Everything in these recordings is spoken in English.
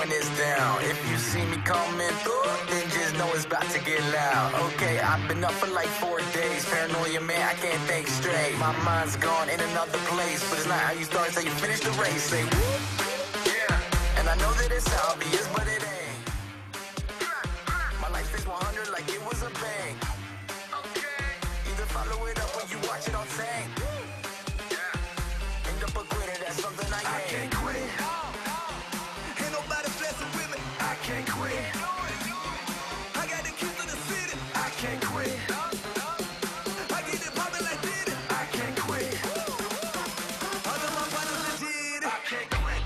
when it's down. If you see me coming through, then just know it's about to get loud. Okay, I've been up for like 4 days. Paranoia, man, I can't think straight. My mind's gone in another place, but it's not how you start, it's how you finish the race. Say, whoop, yeah. And I know that it's obvious, but it ain't. My life is 100 like it was a bank. Okay. Either follow it up or you watch it on tank. End up a quitter, that's something I can't quit. Ain't nobody flexing with me. I can't quit. I got the keys to the city. I can't quit. I get it poppin' like Diddy. I can't quit. All of my partners legit. I can't quit.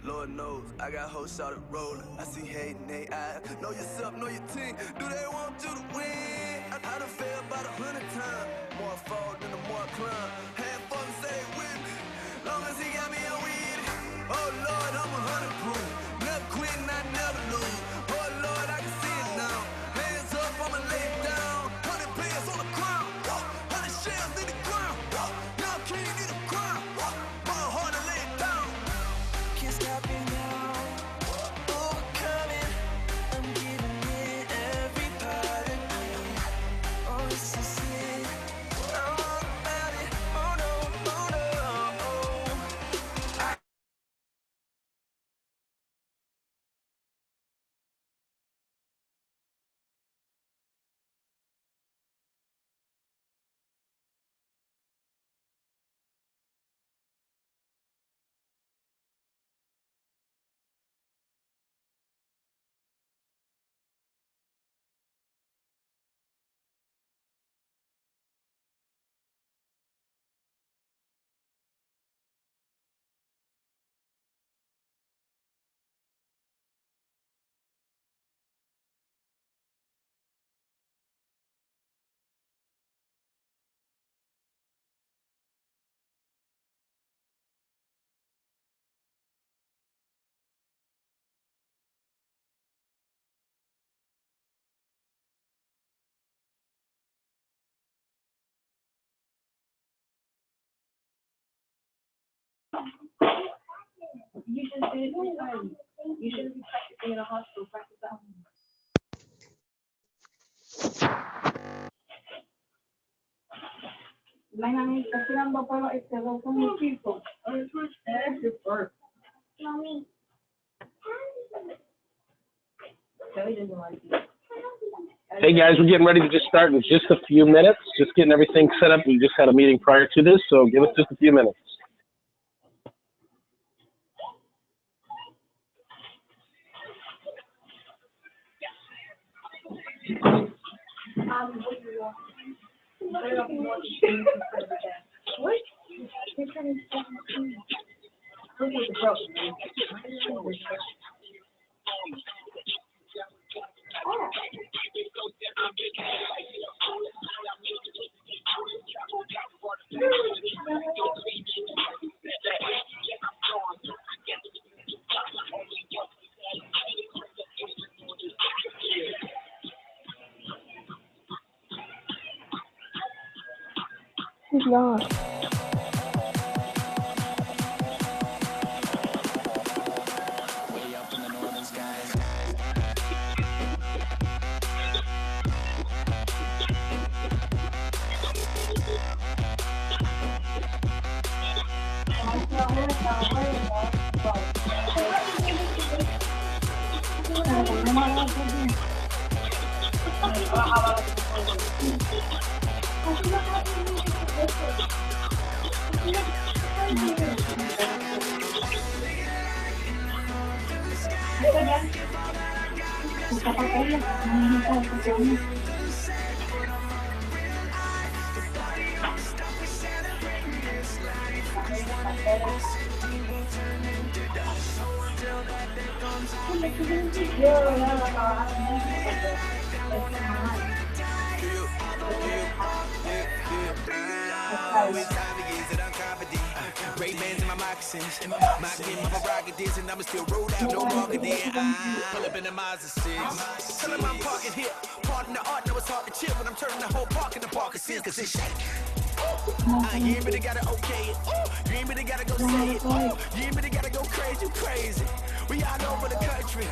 Lord knows, I got hoes shot it rolling. I see hate in they eyes. Know yourself, know your team. Do they want you to win? I done failed about 100 times. More fall than the more climb. Had fun, say with me. Long as he got me on with it. Oh Lord, I'm 100 proof. Never quit and I never lose. Oh Lord, I can see it now. Hands up, I'ma lay it down. 100 players on the ground. 100 shells in the ground. Now king in the crown. More hard to lay it down. Can't stop me now. Overcoming. I'm giving it every part of me. Oh, this is it. I'm all about it. Oh no, oh no. You should do it this time. You shouldn't be practicing in a hospital. Practice at home. Mami, está tirando pelo dos son mis hijos. Mami. Hey guys, we're getting ready to just start in just a few minutes. Just getting everything set up. We just had a meeting prior to this, so give us just a few minutes. He's not. Way up in the northern skies. Ray-Bans in my moccasins, my prerogatives, and I'ma still roll out no longer than I pull up in the Mazda 6. Tell him I'm parking here, pardon the art, know it's hard to chill when I'm turning the whole park into park and cause it's shake. You ain't really gotta okay it. You ain't really gotta go say it. You ain't really gotta go crazy, you crazy. We all over the country.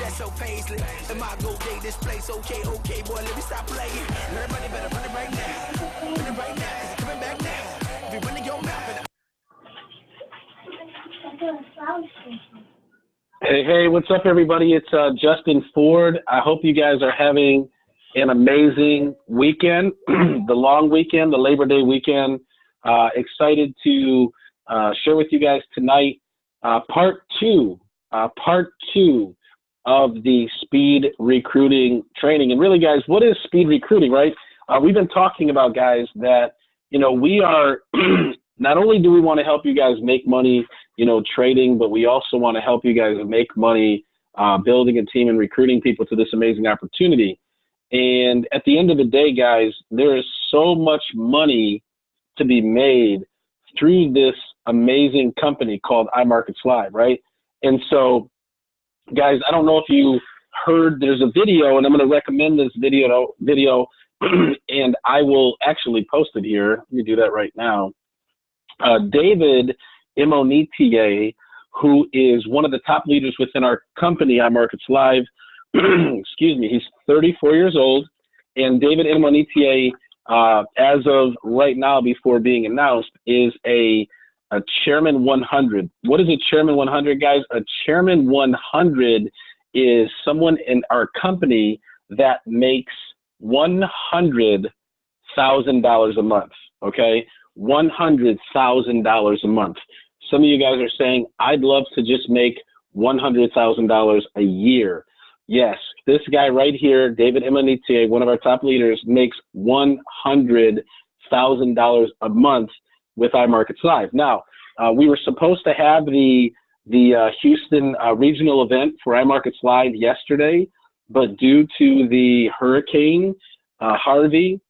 That's so Paisley. And my go day this place. Okay, boy, let me stop playing. Everybody better run it right now. Run it right now, 'cause it's coming back now. If you run your mouth and Hey, what's up, everybody? It's Justin Ford. I hope you guys are having an amazing weekend, the long weekend, the Labor Day weekend. Excited to share with you guys tonight part two of the speed recruiting training. And really, guys, what is speed recruiting, right? We've been talking about, guys, that, we are not only do we want to help you guys make money, trading, but we also want to help you guys make money building a team and recruiting people to this amazing opportunity. And at the end of the day, guys, there is so much money to be made through this amazing company called iMarkets Live, right? And so, guys, I don't know if you heard, there's a video, and I'm going to recommend this video, and I will actually post it here. Let me do that right now. David Imonitie, who is one of the top leaders within our company, iMarkets Live, excuse me, he's 34 years old, and David Imonitie, as of right now, before being announced, is a Chairman 100. What is a Chairman 100, guys? A Chairman 100 is someone in our company that makes $100,000 a month, okay? $100,000 a month. Some of you guys are saying, I'd love to just make $100,000 a year. Yes, this guy right here, David Imonitie, one of our top leaders, makes $100,000 a month with iMarkets Live. Now, we were supposed to have the Houston regional event for iMarkets Live yesterday, but due to the hurricane Harvey,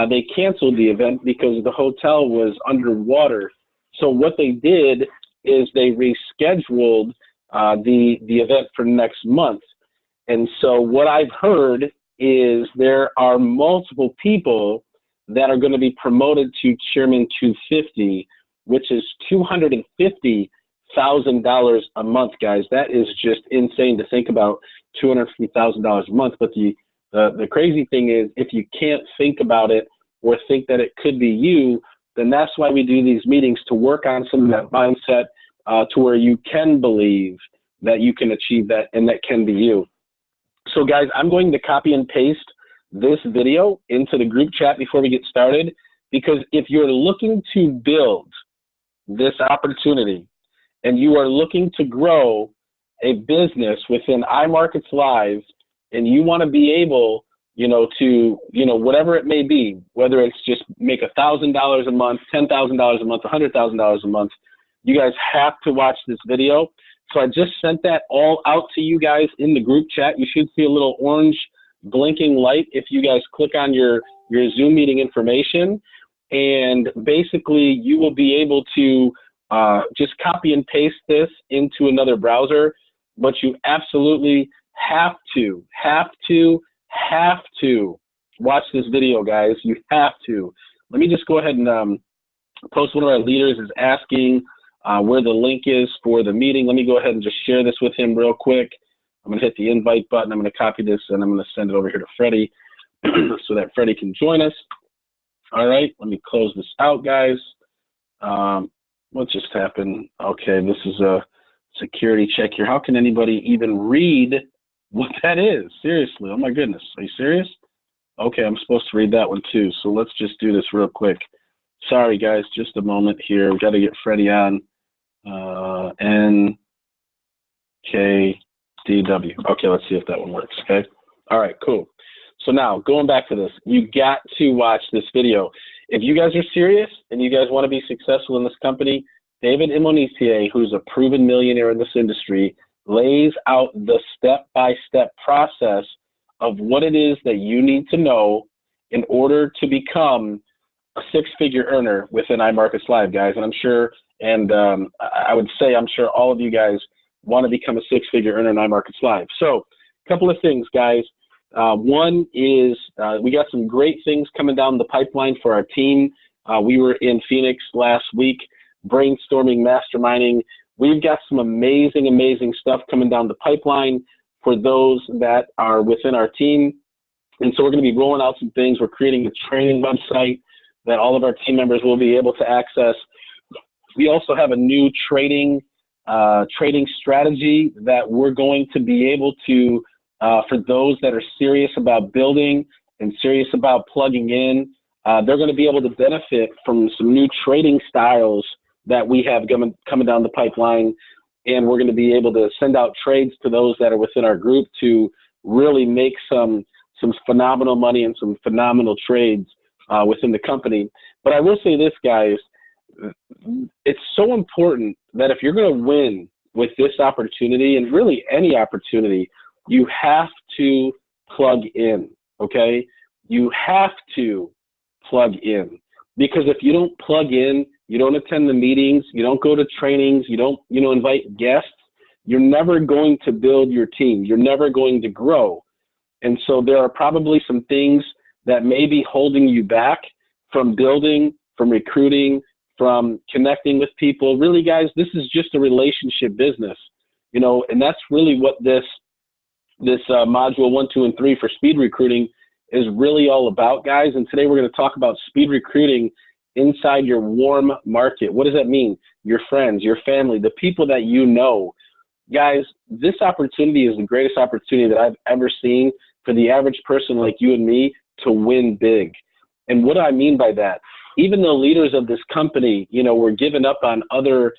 they canceled the event because the hotel was underwater. So what they did is they rescheduled the event for next month. And so what I've heard is there are multiple people that are going to be promoted to Chairman 250, which is $250,000 a month, guys. That is just insane to think about, $250,000 a month. But the crazy thing is, if you can't think about it or think that it could be you, then that's why we do these meetings, to work on some of that mindset to where you can believe that you can achieve that and that can be you. So guys, I'm going to copy and paste this video into the group chat before we get started, because if you're looking to build this opportunity and you are looking to grow a business within iMarkets Live, and you want to be able, to, whatever it may be, whether it's just make $1,000 a month, $10,000 a month, $100,000 a month, you guys have to watch this video. So I just sent that all out to you guys in the group chat. You should see a little orange blinking light if you guys click on your Zoom meeting information. And basically, you will be able to just copy and paste this into another browser. But you absolutely have to watch this video, guys. You have to. Let me just go ahead and post. One of our leaders is asking where the link is for the meeting. Let me go ahead and just share this with him real quick. I'm going to hit the invite button. I'm going to copy this, and I'm going to send it over here to Freddie so that Freddie can join us. All right, let me close this out, guys. What just happened? Okay, this is a security check here. How can anybody even read what that is? Seriously, oh my goodness. Are you serious? Okay, I'm supposed to read that one too. So let's just do this real quick. Sorry, guys, just a moment here. We've got to get Freddie on. NKDW. Okay, let's see if that one works, okay? All right, cool. So now, going back to this, you got to watch this video. If you guys are serious and you guys want to be successful in this company, David Imonitie, who's a proven millionaire in this industry, lays out the step-by-step process of what it is that you need to know in order to become a six-figure earner within iMarkets Live, guys. And I'm sure, I would say, I'm sure all of you guys want to become a six-figure earner in iMarkets Live. So a couple of things, guys. One is we got some great things coming down the pipeline for our team. We were in Phoenix last week, brainstorming, masterminding. We've got some amazing, amazing stuff coming down the pipeline for those that are within our team. And so we're going to be rolling out some things. We're creating a training website that all of our team members will be able to access. We also have a new trading strategy that we're going to be able to, for those that are serious about building and serious about plugging in, they're going to be able to benefit from some new trading styles that we have coming down the pipeline. And we're going to be able to send out trades to those that are within our group to really make some phenomenal money and some phenomenal trades within the company. But I will say this, guys, it's so important that if you're going to win with this opportunity, and really any opportunity, you have to plug in, okay? You have to plug in, because if you don't plug in, you don't attend the meetings, you don't go to trainings, you don't, invite guests, you're never going to build your team. You're never going to grow. And so there are probably some things that may be holding you back from building, from recruiting, from connecting with people. Really, guys, this is just a relationship business, and that's really what this module 1, 2, and 3 for speed recruiting is really all about, guys. And today we're going to talk about speed recruiting inside your warm market. What does that mean? Your friends, your family, the people that you know. Guys, this opportunity is the greatest opportunity that I've ever seen for the average person like you and me to win big. And what do I mean by that? Even the leaders of this company, were giving up on other,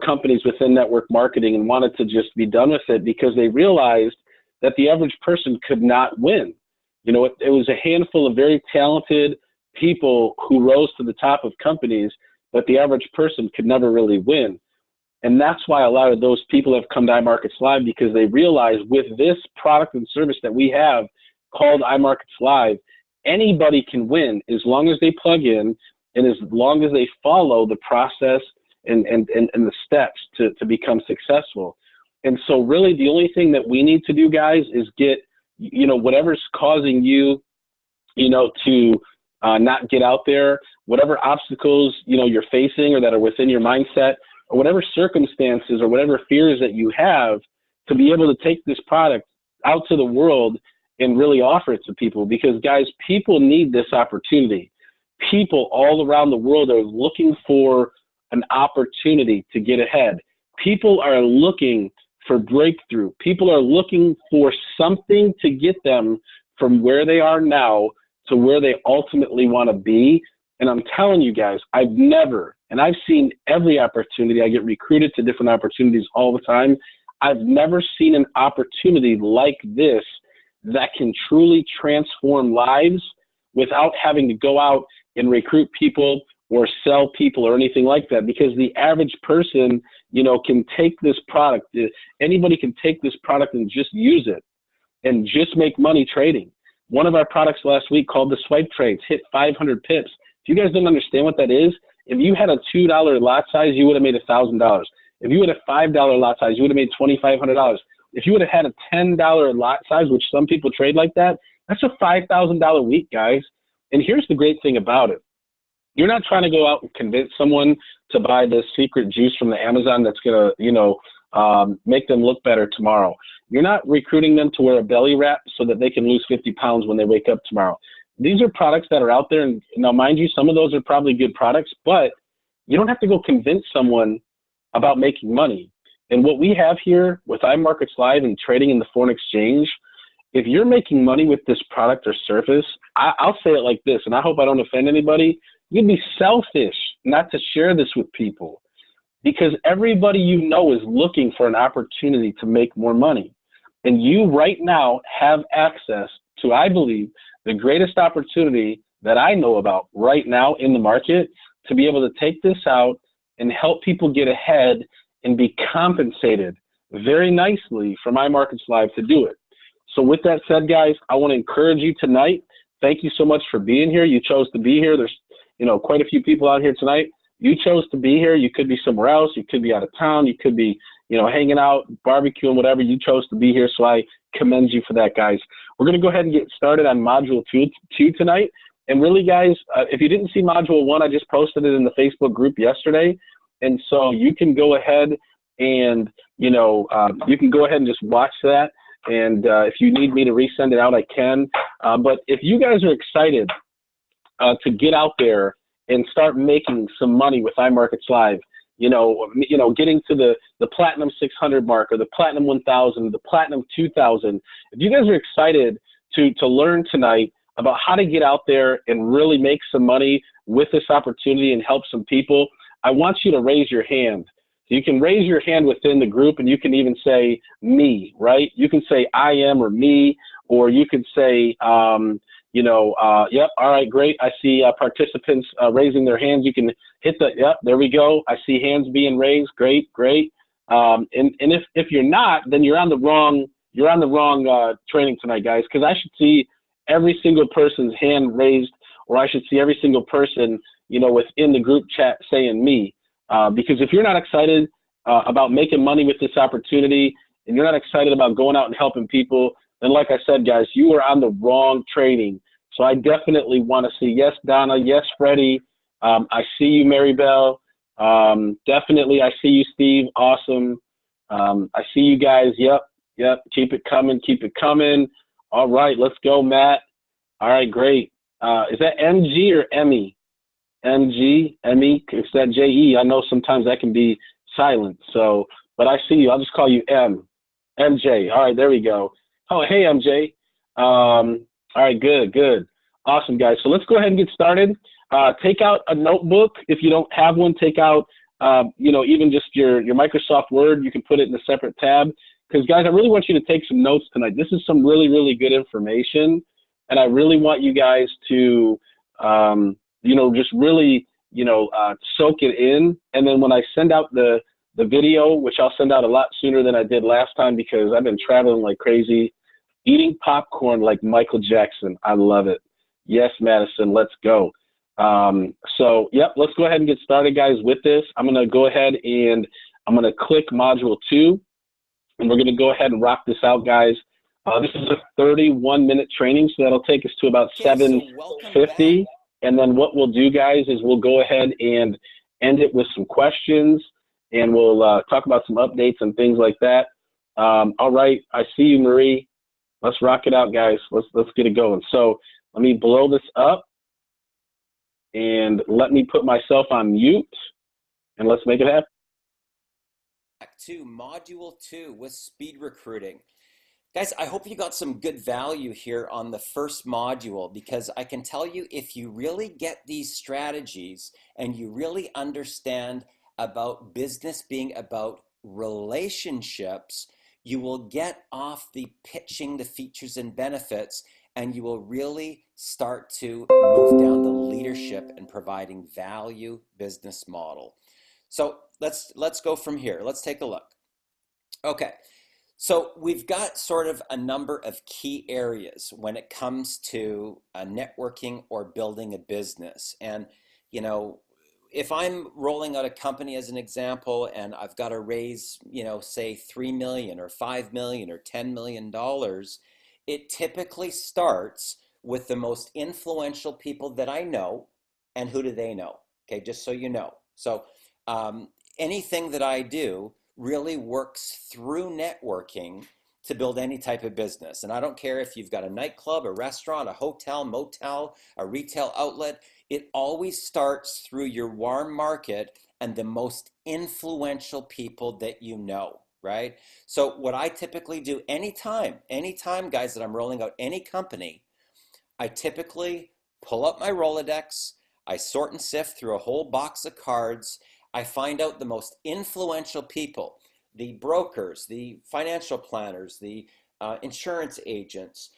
companies within network marketing and wanted to just be done with it because they realized that the average person could not win. It was a handful of very talented people who rose to the top of companies, but the average person could never really win. And that's why a lot of those people have come to iMarkets Live, because they realize with this product and service that we have called iMarkets Live, anybody can win as long as they plug in and as long as they follow the process and the steps to become successful. And so really the only thing that we need to do, guys, is get, whatever's causing you, to not get out there, whatever obstacles, you're facing or that are within your mindset, or whatever circumstances or whatever fears that you have, to be able to take this product out to the world and really offer it to people. Because, guys, people need this opportunity. People all around the world are looking for an opportunity to get ahead. People are looking for breakthrough. People are looking for something to get them from where they are now to where they ultimately want to be. And I'm telling you guys, I've seen every opportunity. I get recruited to different opportunities all the time. I've never seen an opportunity like this that can truly transform lives without having to go out and recruit people or sell people or anything like that. Because the average person, can take this product. Anybody can take this product and just use it and just make money trading. One of our products last week called the Swipe Trades hit 500 pips. If you guys don't understand what that is, if you had a $2 lot size, you would have made $1,000. If you had a $5 lot size, you would have made $2,500. If you would have had a $10 lot size, which some people trade like that, that's a $5,000 week, guys. And here's the great thing about it. You're not trying to go out and convince someone to buy this secret juice from the Amazon that's going to, make them look better tomorrow. You're not recruiting them to wear a belly wrap so that they can lose 50 pounds when they wake up tomorrow. These are products that are out there. And now, mind you, some of those are probably good products, but you don't have to go convince someone about making money. And what we have here with iMarkets Live and trading in the foreign exchange, if you're making money with this product or service, I'll say it like this, and I hope I don't offend anybody. You'd be selfish not to share this with people, because everybody is looking for an opportunity to make more money. And you right now have access to, I believe, the greatest opportunity that I know about right now in the market to be able to take this out and help people get ahead and be compensated very nicely for My Markets Live to do it. So with that said, guys, I want to encourage you tonight. Thank you so much for being here. You chose to be here. There's, quite a few people out here tonight. You chose to be here. You could be somewhere else. You could be out of town. You could be, hanging out, barbecuing, whatever. You chose to be here. So I commend you for that, guys. We're going to go ahead and get started on module two tonight. And really, guys, if you didn't see module 1, I just posted it in the Facebook group yesterday. And so you can go ahead and, you can go ahead and just watch that. And if you need me to resend it out, I can. But if you guys are excited to get out there and start making some money with iMarkets Live, getting to the Platinum 600 mark, or the Platinum 1000, the Platinum 2000, if you guys are excited to learn tonight about how to get out there and really make some money with this opportunity and help some people, I want you to raise your hand. So you can raise your hand within the group, and you can even say me, right? You can say I am or me, or you could say, yep, all right, great. I see participants raising their hands. You can hit the, yep, there we go. I see hands being raised. Great. And if you're not, then you're on the wrong training tonight, guys, because I should see every single person's hand raised, or I should see every single person, within the group chat saying me. Because if you're not excited about making money with this opportunity, and you're not excited about going out and helping people, then like I said, guys, you are on the wrong training. So I definitely want to see, yes, Donna, yes, Freddie, I see you, Mary Bell, definitely, I see you, Steve, awesome, I see you guys, yep, keep it coming, all right, let's go, Matt, all right, great, is that MG or Emmy? MG, Emmy, it's that JE, I know sometimes that can be silent, so, but I see you, I'll just call you MJ, all right, there we go. Oh, hey, MJ. All right, good. Awesome, guys. So let's go ahead and get started. Take out a notebook. If you don't have one, take out, even just your Microsoft Word. You can put it in a separate tab. Because, guys, I really want you to take some notes tonight. This is some really, really good information. And I really want you guys to, just really, soak it in. And then when I send out the video, which I'll send out a lot sooner than I did last time because I've been traveling like crazy, eating popcorn like Michael Jackson. I love it. Yes, Madison, let's go. So, yep, let's go ahead and get started, guys, with this. I'm going to go ahead and I'm going to click module 2, and we're going to go ahead and rock this out, guys. This is a 31-minute training, so that'll take us to about 7:50. And then what we'll do, guys, is we'll go ahead and end it with some questions, and we'll talk about some updates and things like that. All right, I see you, Marie. Let's rock it out, guys. Let's get it going. So let me blow this up, and let me put myself on mute, and let's make it happen. Back to module 2 with speed recruiting. Guys, I hope you got some good value here on the first module, because I can tell you, if you really get these strategies and you really understand about business being about relationships, you will get off the pitching the features and benefits, and you will really start to move down the leadership and providing value business model. So let's go from here. Let's take a look. Okay. So we've got sort of a number of key areas when it comes to networking or building a business. And, if I'm rolling out a company as an example, and I've got to raise, say $3 million or $5 million or $10 million, it typically starts with the most influential people that I know. And who do they know? Okay, just so you know. So anything that I do really works through networking to build any type of business. And I don't care if you've got a nightclub, a restaurant, a hotel, motel, a retail outlet, it always starts through your warm market and the most influential people that you know, right? So what I typically do anytime, guys, that I'm rolling out any company, I typically pull up my Rolodex, I sort and sift through a whole box of cards, I find out the most influential people, the brokers, the financial planners, the insurance agents,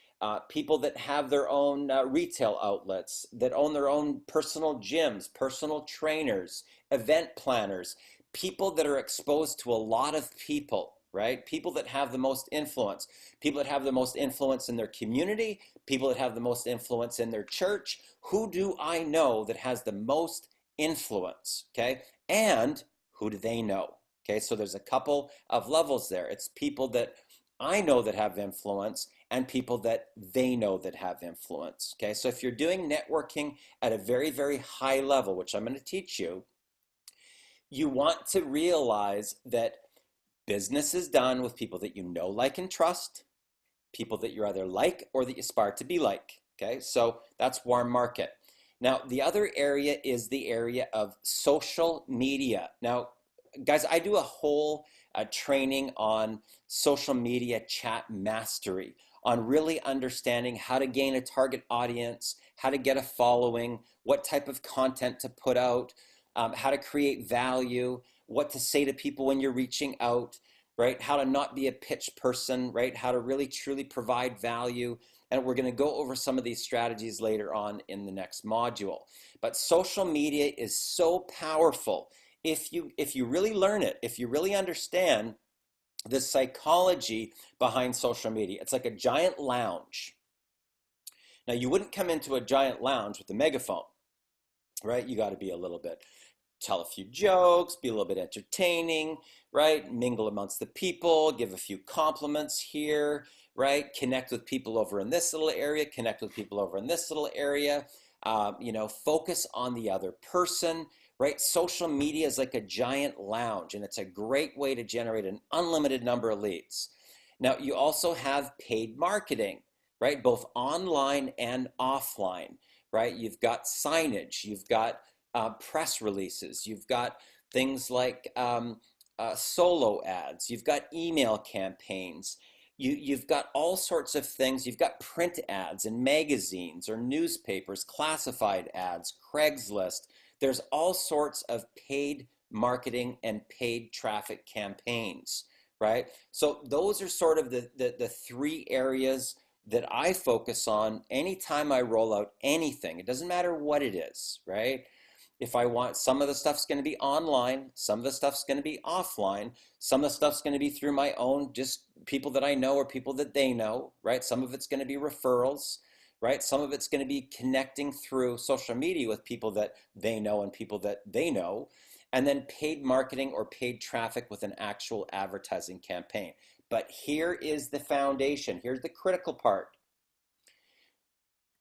people that have their own retail outlets, that own their own personal gyms, personal trainers, event planners, people that are exposed to a lot of people, right? People that have the most influence, people that have the most influence in their community, people that have the most influence in their church. Who do I know that has the most influence, okay? And who do they know? Okay, so there's a couple of levels there. It's people that I know that have influence and people that they know that have influence. Okay, so if you're doing networking at a very, very high level, which I'm going to teach you, you want to realize that business is done with people that you know, like, and trust, people that you either like or that you aspire to be like. Okay, so that's warm market. Now, the other area is the area of social media. Now, guys, I do a whole training on social media chat mastery, on really understanding how to gain a target audience, how to get a following, what type of content to put out, how to create value, what to say to people when you're reaching out, right? How to not be a pitch person, right? How to really truly provide value. And we're going to go over some of these strategies later on in the next module. But social media is so powerful. If you really learn it, if you really understand the psychology behind social media, it's like a giant lounge. Now, you wouldn't come into a giant lounge with a megaphone, right? You got to be a little bit, tell a few jokes, be a little bit entertaining, right? Mingle amongst the people, give a few compliments here, right? Connect with people over in this little area, connect with people over in this little area, focus on the other person, right? Social media is like a giant lounge, and it's a great way to generate an unlimited number of leads. Now, you also have paid marketing, right? Both online and offline, right? You've got signage, you've got press releases, you've got things like solo ads, you've got email campaigns, you've got all sorts of things. You've got print ads in magazines or newspapers, classified ads, Craigslist. There's all sorts of paid marketing and paid traffic campaigns, right? So those are sort of the three areas that I focus on anytime I roll out anything. It doesn't matter what it is, right? If I want, some of the stuff's going to be online, some of the stuff's going to be offline, some of the stuff's going to be through my own, just people that I know or people that they know, right? Some of it's going to be referrals, right? Some of it's going to be connecting through social media with people that they know and people that they know, and then paid marketing or paid traffic with an actual advertising campaign. But here is the foundation. Here's the critical part.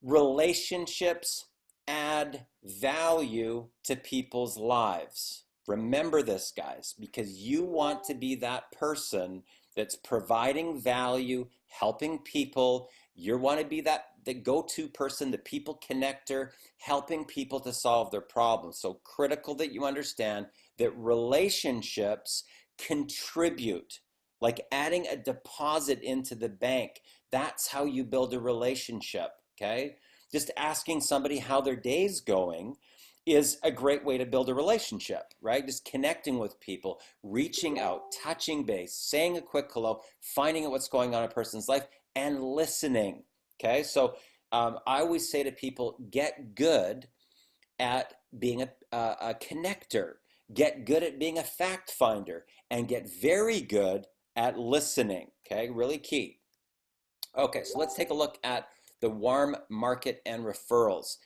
Relationships add value to people's lives. Remember this, guys, because you want to be that person that's providing value, helping people. You want to be the go-to person, the people connector, helping people to solve their problems. So critical that you understand that relationships contribute, like adding a deposit into the bank. That's how you build a relationship, okay? Just asking somebody how their day's going is a great way to build a relationship, right? Just connecting with people, reaching out, touching base, saying a quick hello, finding out what's going on in a person's life, and listening, okay? So I always say to people, get good at being a connector, get good at being a fact finder, and get very good at listening, okay? Really key. Okay, so let's take a look at the warm market and referrals.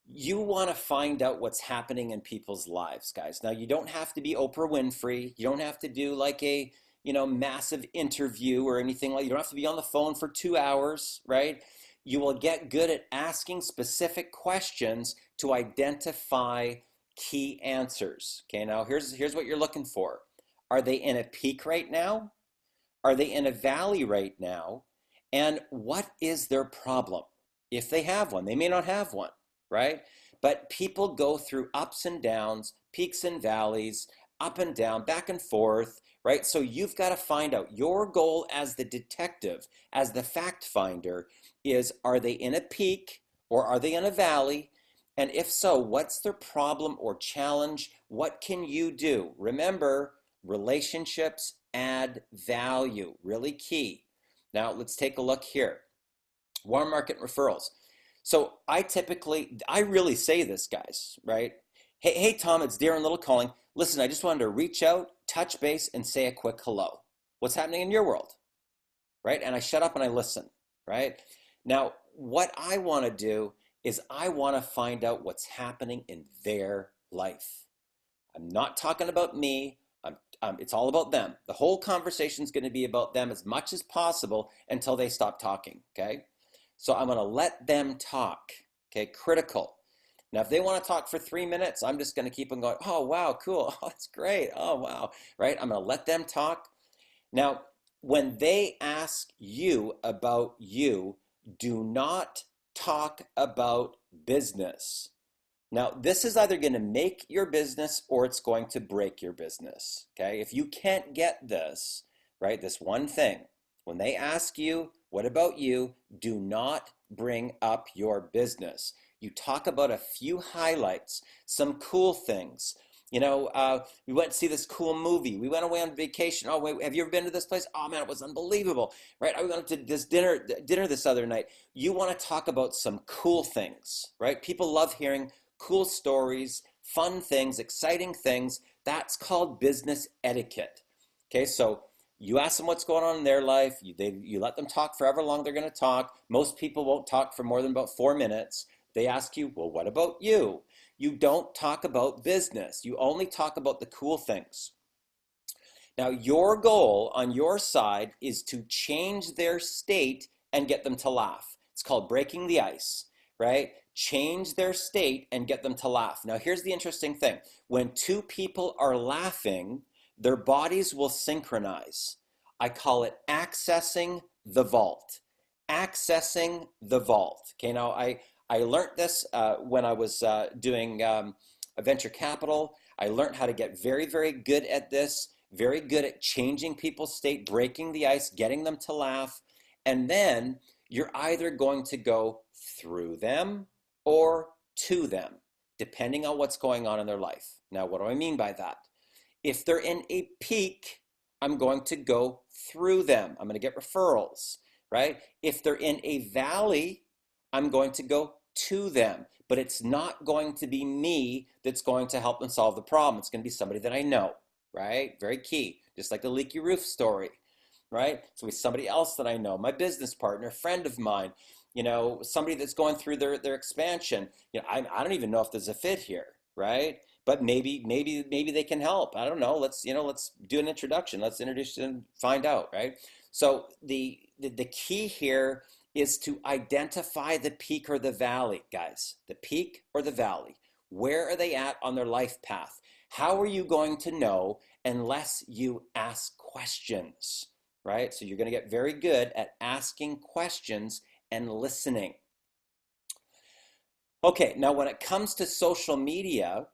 You want to find out what's happening in people's lives, guys. Now, you don't have to be Oprah Winfrey. You don't have to do like a, massive interview or anything like. You don't have to be on the phone for 2 hours, right? You will get good at asking specific questions to identify key answers. Okay, now here's what you're looking for. Are they in a peak right now? Are they in a valley right now? And what is their problem? If they have one, they may not have one, right? But people go through ups and downs, peaks and valleys, up and down, back and forth, right? So you've got to find out. Your goal as the detective, as the fact finder, is are they in a peak or are they in a valley? And if so, what's their problem or challenge? What can you do? Remember, relationships add value, really key. Now, let's take a look here. Warm market referrals. So I really say this, guys, right? Hey, Tom, it's Darren Little calling. Listen, I just wanted to reach out, touch base, and say a quick hello. What's happening in your world, right? And I shut up and I listen, right? Now, what I want to do is I want to find out what's happening in their life. I'm not talking about me. It's all about them. The whole conversation is going to be about them as much as possible until they stop talking, okay? So I'm going to let them talk, okay? Critical. Now, if they want to talk for 3 minutes, I'm just going to keep on going, oh, wow, cool. Oh, that's great. Oh, wow, right? I'm going to let them talk. Now, when they ask you about you, do not talk about business. Now, this is either going to make your business or it's going to break your business, okay? If you can't get this, right, this one thing, when they ask you, what about you, do not bring up your business. You talk about a few highlights, some cool things. You know, we went to see this cool movie. We went away on vacation. Oh, wait, have you ever been to this place? Oh, man, it was unbelievable, right? I went to this dinner this other night. You want to talk about some cool things, right? People love hearing cool stories, fun things, exciting things. That's called business etiquette. Okay, so you ask them what's going on in their life. You let them talk for however long they're going to talk. Most people won't talk for more than about 4 minutes. They ask you, well, what about you? You don't talk about business. You only talk about the cool things. Now, your goal on your side is to change their state and get them to laugh. It's called breaking the ice, right? Change their state and get them to laugh. Now, here's the interesting thing. When two people are laughing, their bodies will synchronize. I call it accessing the vault. Accessing the vault. Okay, now I learned this when I was doing a venture capital. I learned how to get very, very good at this, very good at changing people's state, breaking the ice, getting them to laugh. And then you're either going to go through them or to them, depending on what's going on in their life. Now, what do I mean by that? If they're in a peak, I'm going to go through them. I'm going to get referrals, right? If they're in a valley, I'm going to go to them, but it's not going to be me that's going to help them solve the problem. It's going to be somebody that I know, right? Very key, just like the leaky roof story, right? So it's somebody else that I know, my business partner, friend of mine, you know, somebody that's going through their expansion. You know, I don't even know if there's a fit here, right? But maybe they can help. I don't know. Let's do an introduction. Let's introduce and find out, right? So the key here is to identify the peak or the valley, guys. The peak or the valley. Where are they at on their life path? How are you going to know unless you ask questions, right? So you're going to get very good at asking questions and listening. Okay, now when it comes to social media,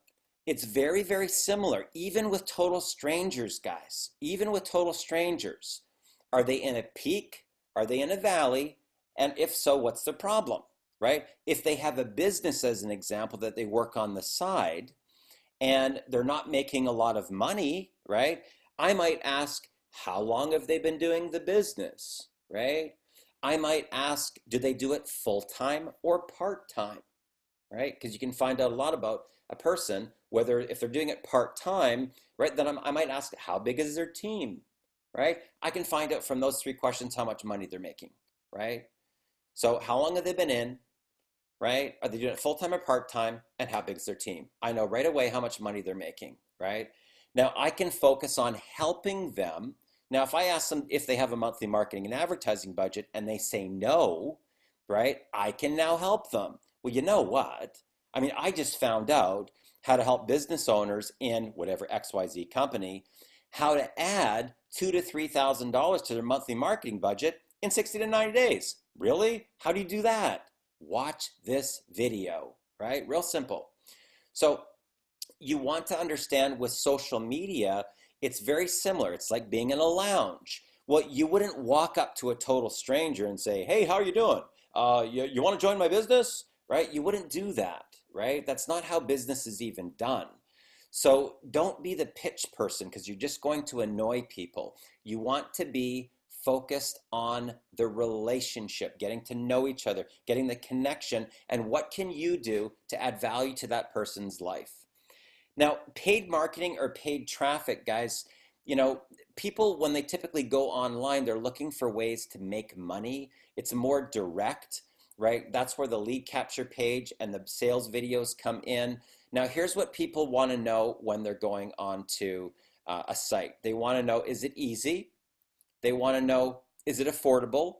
it's very, very similar, even with total strangers, guys. Even with total strangers. Are they in a peak? Are they in a valley? And if so, what's the problem, right? If they have a business, as an example, that they work on the side, and they're not making a lot of money, right? I might ask, how long have they been doing the business, right? I might ask, do they do it full-time or part-time, right? Because you can find out a lot about a person, whether if they're doing it part-time, right? Then I might ask, how big is their team, right? I can find out from those 3 questions how much money they're making, right? So how long have they been in, right? Are they doing it full-time or part-time? And how big is their team? I know right away how much money they're making, right? Now I can focus on helping them. Now, if I ask them if they have a monthly marketing and advertising budget and they say no, right? I can now help them. Well, you know what? I mean, I just found out how to help business owners in whatever XYZ company, how to add $2,000 to $3,000 to their monthly marketing budget in 60 to 90 days. Really? How do you do that? Watch this video, right? Real simple. So you want to understand with social media, it's very similar. It's like being in a lounge. Well, you wouldn't walk up to a total stranger and say, hey, how are you doing? You want to join my business? Right? You wouldn't do that, right? That's not how business is even done. So don't be the pitch person because you're just going to annoy people. You want to be focused on the relationship, getting to know each other, getting the connection, and what can you do to add value to that person's life. Now, paid marketing or paid traffic, guys, you know, people, when they typically go online, they're looking for ways to make money. It's more direct, right? That's where the lead capture page and the sales videos come in. Now, here's what people want to know when they're going on to a site. They want to know, is it easy? They want to know, is it affordable?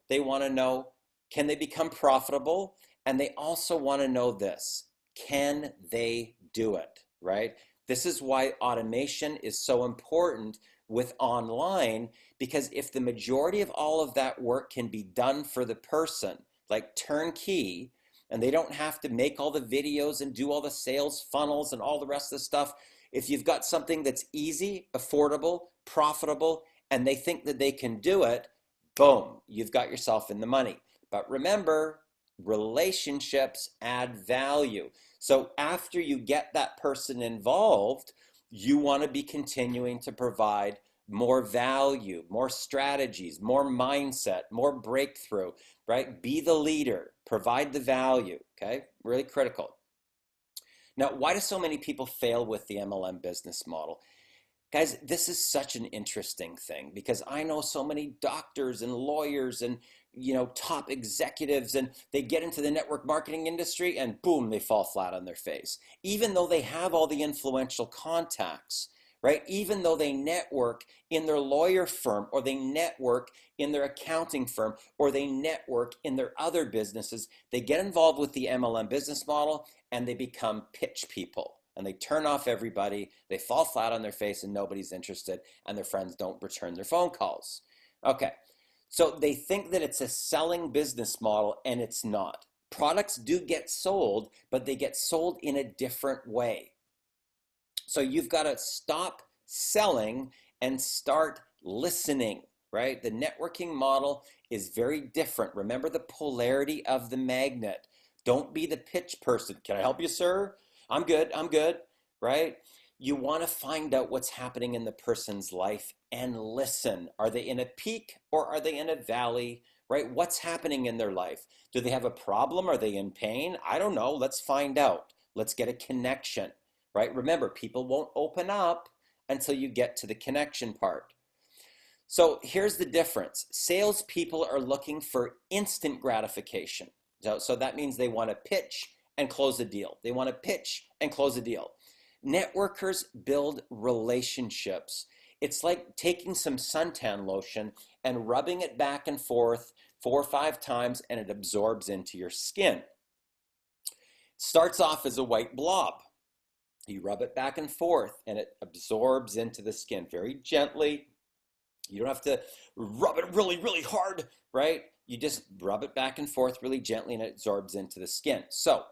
They want to know, can they become profitable? And they also want to know this, can they do it, right? This is why automation is so important with online, because if the majority of all of that work can be done for the person, like turnkey, and they don't have to make all the videos and do all the sales funnels and all the rest of the stuff, if you've got something that's easy, affordable, profitable, and they think that they can do it, boom, you've got yourself in the money. But remember, relationships add value. So after you get that person involved, you want to be continuing to provide more value, more strategies, more mindset, more breakthrough, right? Be the leader, provide the value, okay? Really critical. Now, why do so many people fail with the MLM business model? Guys, this is such an interesting thing because I know so many doctors and lawyers and top executives, and they get into the network marketing industry and boom, they fall flat on their face. Even though they have all the influential contacts, right? Even though they network in their lawyer firm, or they network in their accounting firm, or they network in their other businesses, they get involved with the MLM business model and they become pitch people. And they turn off everybody, they fall flat on their face and nobody's interested, and their friends don't return their phone calls. Okay, so they think that it's a selling business model, and it's not. Products do get sold, but they get sold in a different way. So you've got to stop selling and start listening, right? The networking model is very different. Remember the polarity of the magnet. Don't be the pitch person. Can I help you, sir? I'm good, right? You want to find out what's happening in the person's life and listen. Are they in a peak or are they in a valley, right? What's happening in their life? Do they have a problem? Are they in pain? I don't know. Let's find out. Let's get a connection, right? Remember, people won't open up until you get to the connection part. So here's the difference. Salespeople are looking for instant gratification. So that means they want to pitch and close a deal. They want to pitch and close a deal. Networkers build relationships. It's like taking some suntan lotion and rubbing it back and forth 4 or 5 times, and it absorbs into your skin. It starts off as a white blob. You rub it back and forth and it absorbs into the skin very gently. You don't have to rub it really, really hard, right? You just rub it back and forth really gently and it absorbs into the skin. So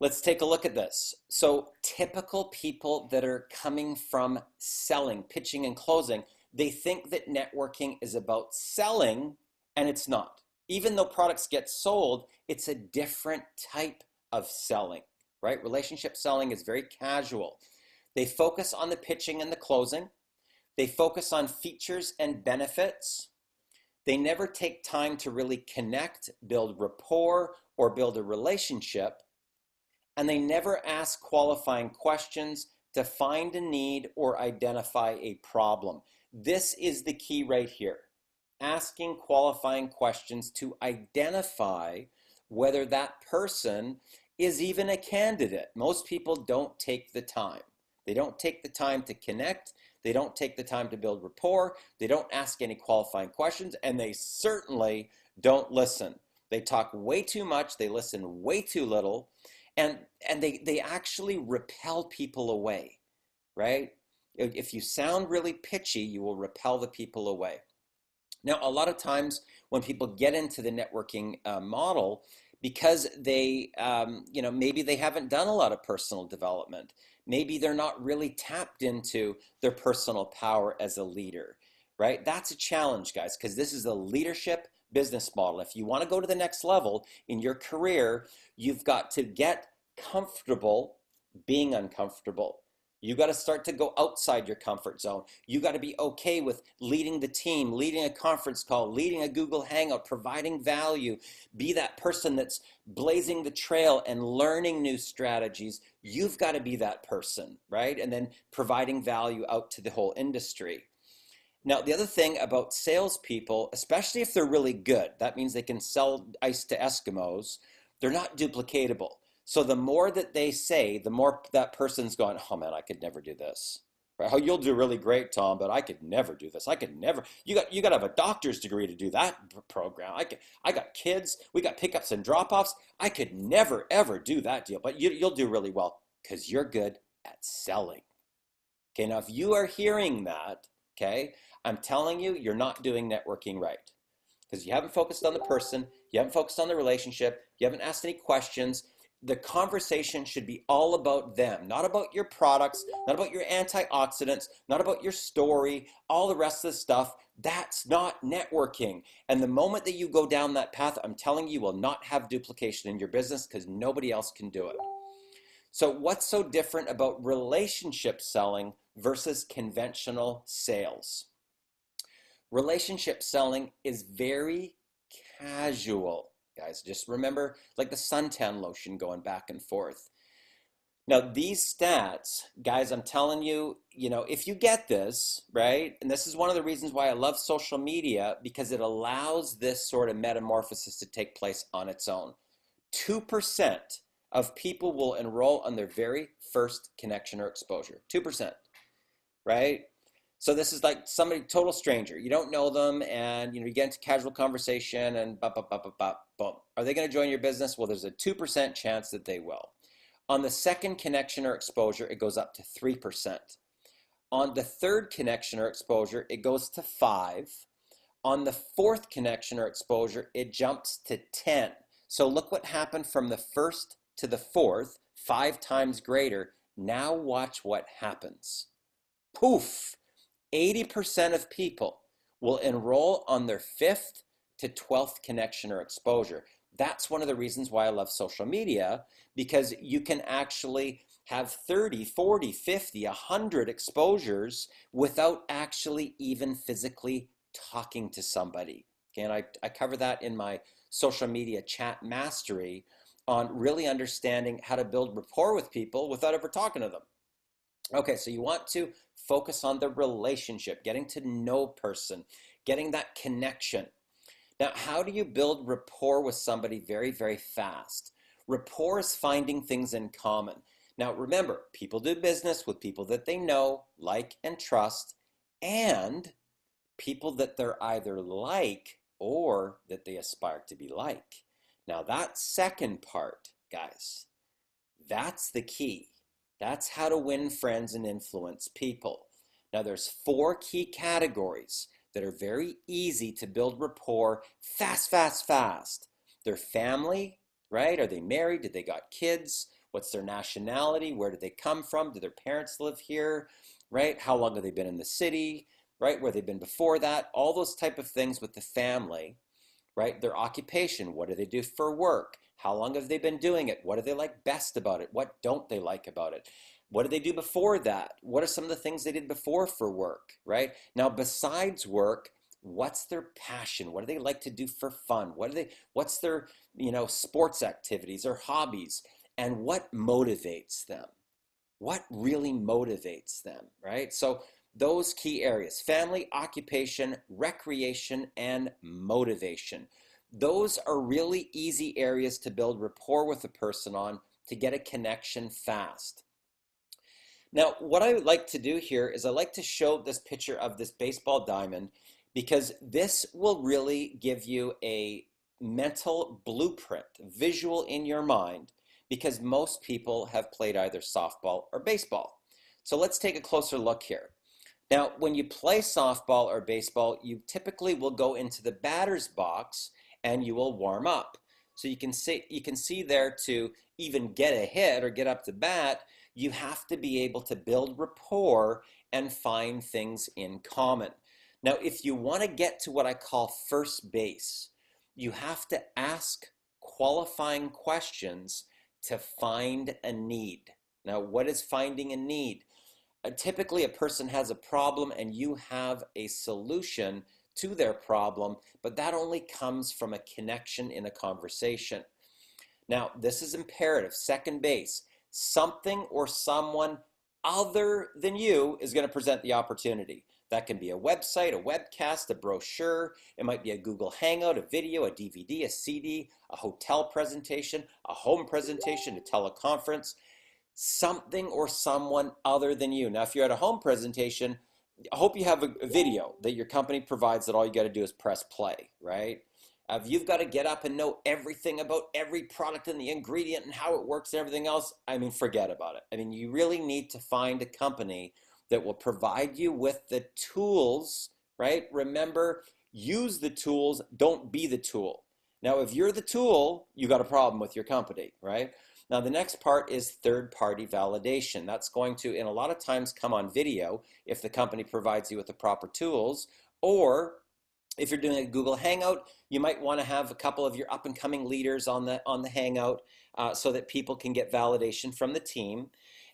let's take a look at this. So typical people that are coming from selling, pitching and closing, they think that networking is about selling, and it's not. Even though products get sold, it's a different type of selling, right? Relationship selling is very casual. They focus on the pitching and the closing. They focus on features and benefits. They never take time to really connect, build rapport, or build a relationship. And they never ask qualifying questions to find a need or identify a problem. This is the key right here. Asking qualifying questions to identify whether that person is even a candidate. Most people don't take the time. They don't take the time to connect. They don't take the time to build rapport. They don't ask any qualifying questions, and they certainly don't listen. They talk way too much. They listen way too little. And they actually repel people away, right? If you sound really pitchy, you will repel the people away. Now, a lot of times when people get into the networking model, because they, maybe they haven't done a lot of personal development. Maybe they're not really tapped into their personal power as a leader, right? That's a challenge, guys, because this is a leadership business model. If you want to go to the next level in your career, you've got to get comfortable being uncomfortable. You got to start to go outside your comfort zone. You got to be okay with leading the team, leading a conference call, leading a Google Hangout, providing value. Be that person that's blazing the trail and learning new strategies. You've got to be that person, right? And then providing value out to the whole industry. Now, the other thing about salespeople, especially if they're really good, that means they can sell ice to Eskimos, they're not duplicatable. So the more that they say, the more that person's going, oh man, I could never do this. Right? Oh, you'll do really great, Tom, but I could never do this. I could never. You got to have a doctor's degree to do that program. I got kids. We got pickups and drop-offs. I could never ever do that deal. But you'll do really well because you're good at selling. Okay, now if you are hearing that, okay, I'm telling you, you're not doing networking right because you haven't focused on the person, you haven't focused on the relationship, you haven't asked any questions. The conversation should be all about them, not about your products, not about your antioxidants, not about your story, all the rest of the stuff. That's not networking. And the moment that you go down that path, I'm telling you, you will not have duplication in your business because nobody else can do it. So what's so different about relationship selling versus conventional sales? Relationship selling is very casual. Guys, just remember like the suntan lotion going back and forth. Now, these stats, guys, I'm telling you, if you get this, right, and this is one of the reasons why I love social media, because it allows this sort of metamorphosis to take place on its own. 2% of people will enroll on their very first connection or exposure. 2%, right? So this is like somebody, total stranger. You don't know them, and you get into casual conversation, and boom. Are they going to join your business? Well, there's a 2% chance that they will. On the second connection or exposure, it goes up to 3%. On the third connection or exposure, it goes to 5%. On the fourth connection or exposure, it jumps to 10%. So look what happened from the first to the fourth, 5 times greater. Now watch what happens. Poof! 80% of people will enroll on their 5th to 12th connection or exposure. That's one of the reasons why I love social media, because you can actually have 30, 40, 50, 100 exposures without actually even physically talking to somebody. Okay, and I cover that in my social media chat mastery on really understanding how to build rapport with people without ever talking to them. Okay, so you want to focus on the relationship, getting to know person, getting that connection. Now, how do you build rapport with somebody very, very fast? Rapport is finding things in common. Now, remember, people do business with people that they know, like, and trust, and people that they're either like or that they aspire to be like. Now, that second part, guys, that's the key. That's how to win friends and influence people. Now, there's 4 key categories that are very easy to build rapport fast. Their family, right? Are they married? Did they got kids? What's their nationality? Where did they come from? Do their parents live here, right? How long have they been in the city, right? Where they've been before that? All those type of things with the family, right? Their occupation, what do they do for work? How long have they been doing it? What do they like best about it? What don't they like about it? What did they do before that? What are some of the things they did before for work, right? Now, besides work, what's their passion? What do they like to do for fun? What's their, sports activities or hobbies? And what motivates them? What really motivates them, right? So those key areas: family, occupation, recreation, and motivation. Those are really easy areas to build rapport with a person on, to get a connection fast. Now, what I would like to do here is I like to show this picture of this baseball diamond, because this will really give you a mental blueprint, visual in your mind, because most people have played either softball or baseball. So let's take a closer look here. Now, when you play softball or baseball, you typically will go into the batter's box and you will warm up. So you can see there, to even get a hit or get up to bat, you have to be able to build rapport and find things in common. Now, if you want to get to what I call first base, you have to ask qualifying questions to find a need. Now, what is finding a need? Typically, a person has a problem and you have a solution to their problem, but that only comes from a connection in a conversation. Now, this is imperative. Second base, something or someone other than you is going to present the opportunity. That can be a website, a webcast, a brochure. It might be a Google Hangout, a video, a DVD, a CD, a hotel presentation, a home presentation, a teleconference. Something or someone other than you. Now, if you're at a home presentation, I hope you have a video that your company provides that all you got to do is press play, right? If you've got to get up and know everything about every product and the ingredient and how it works and everything else, I mean, forget about it. I mean, you really need to find a company that will provide you with the tools, right? Remember, use the tools, don't be the tool. Now, if you're the tool, you got a problem with your company, right? Now, the next part is third-party validation. That's going to, in a lot of times, come on video if the company provides you with the proper tools, or if you're doing a Google Hangout, you might want to have a couple of your up-and-coming leaders on the Hangout so that people can get validation from the team.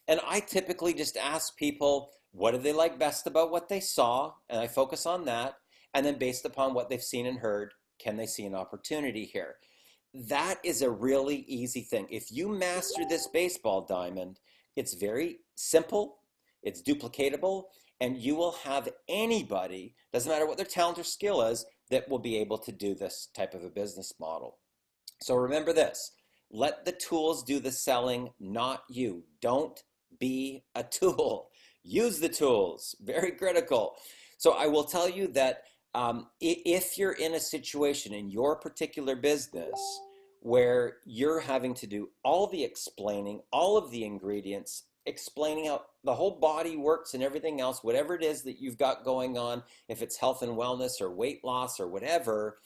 And I typically just ask people, what do they like best about what they saw? And I focus on that. And then based upon what they've seen and heard, can they see an opportunity here? That is a really easy thing. If you master this baseball diamond, it's very simple, it's duplicatable, and you will have anybody, doesn't matter what their talent or skill is, that will be able to do this type of a business model. So remember this, let the tools do the selling, not you. Don't be a tool. Use the tools, very critical. So I will tell you that if you're in a situation in your particular business where you're having to do all the explaining, all of the ingredients, explaining how the whole body works and everything else, whatever it is that you've got going on, if it's health and wellness or weight loss or whatever,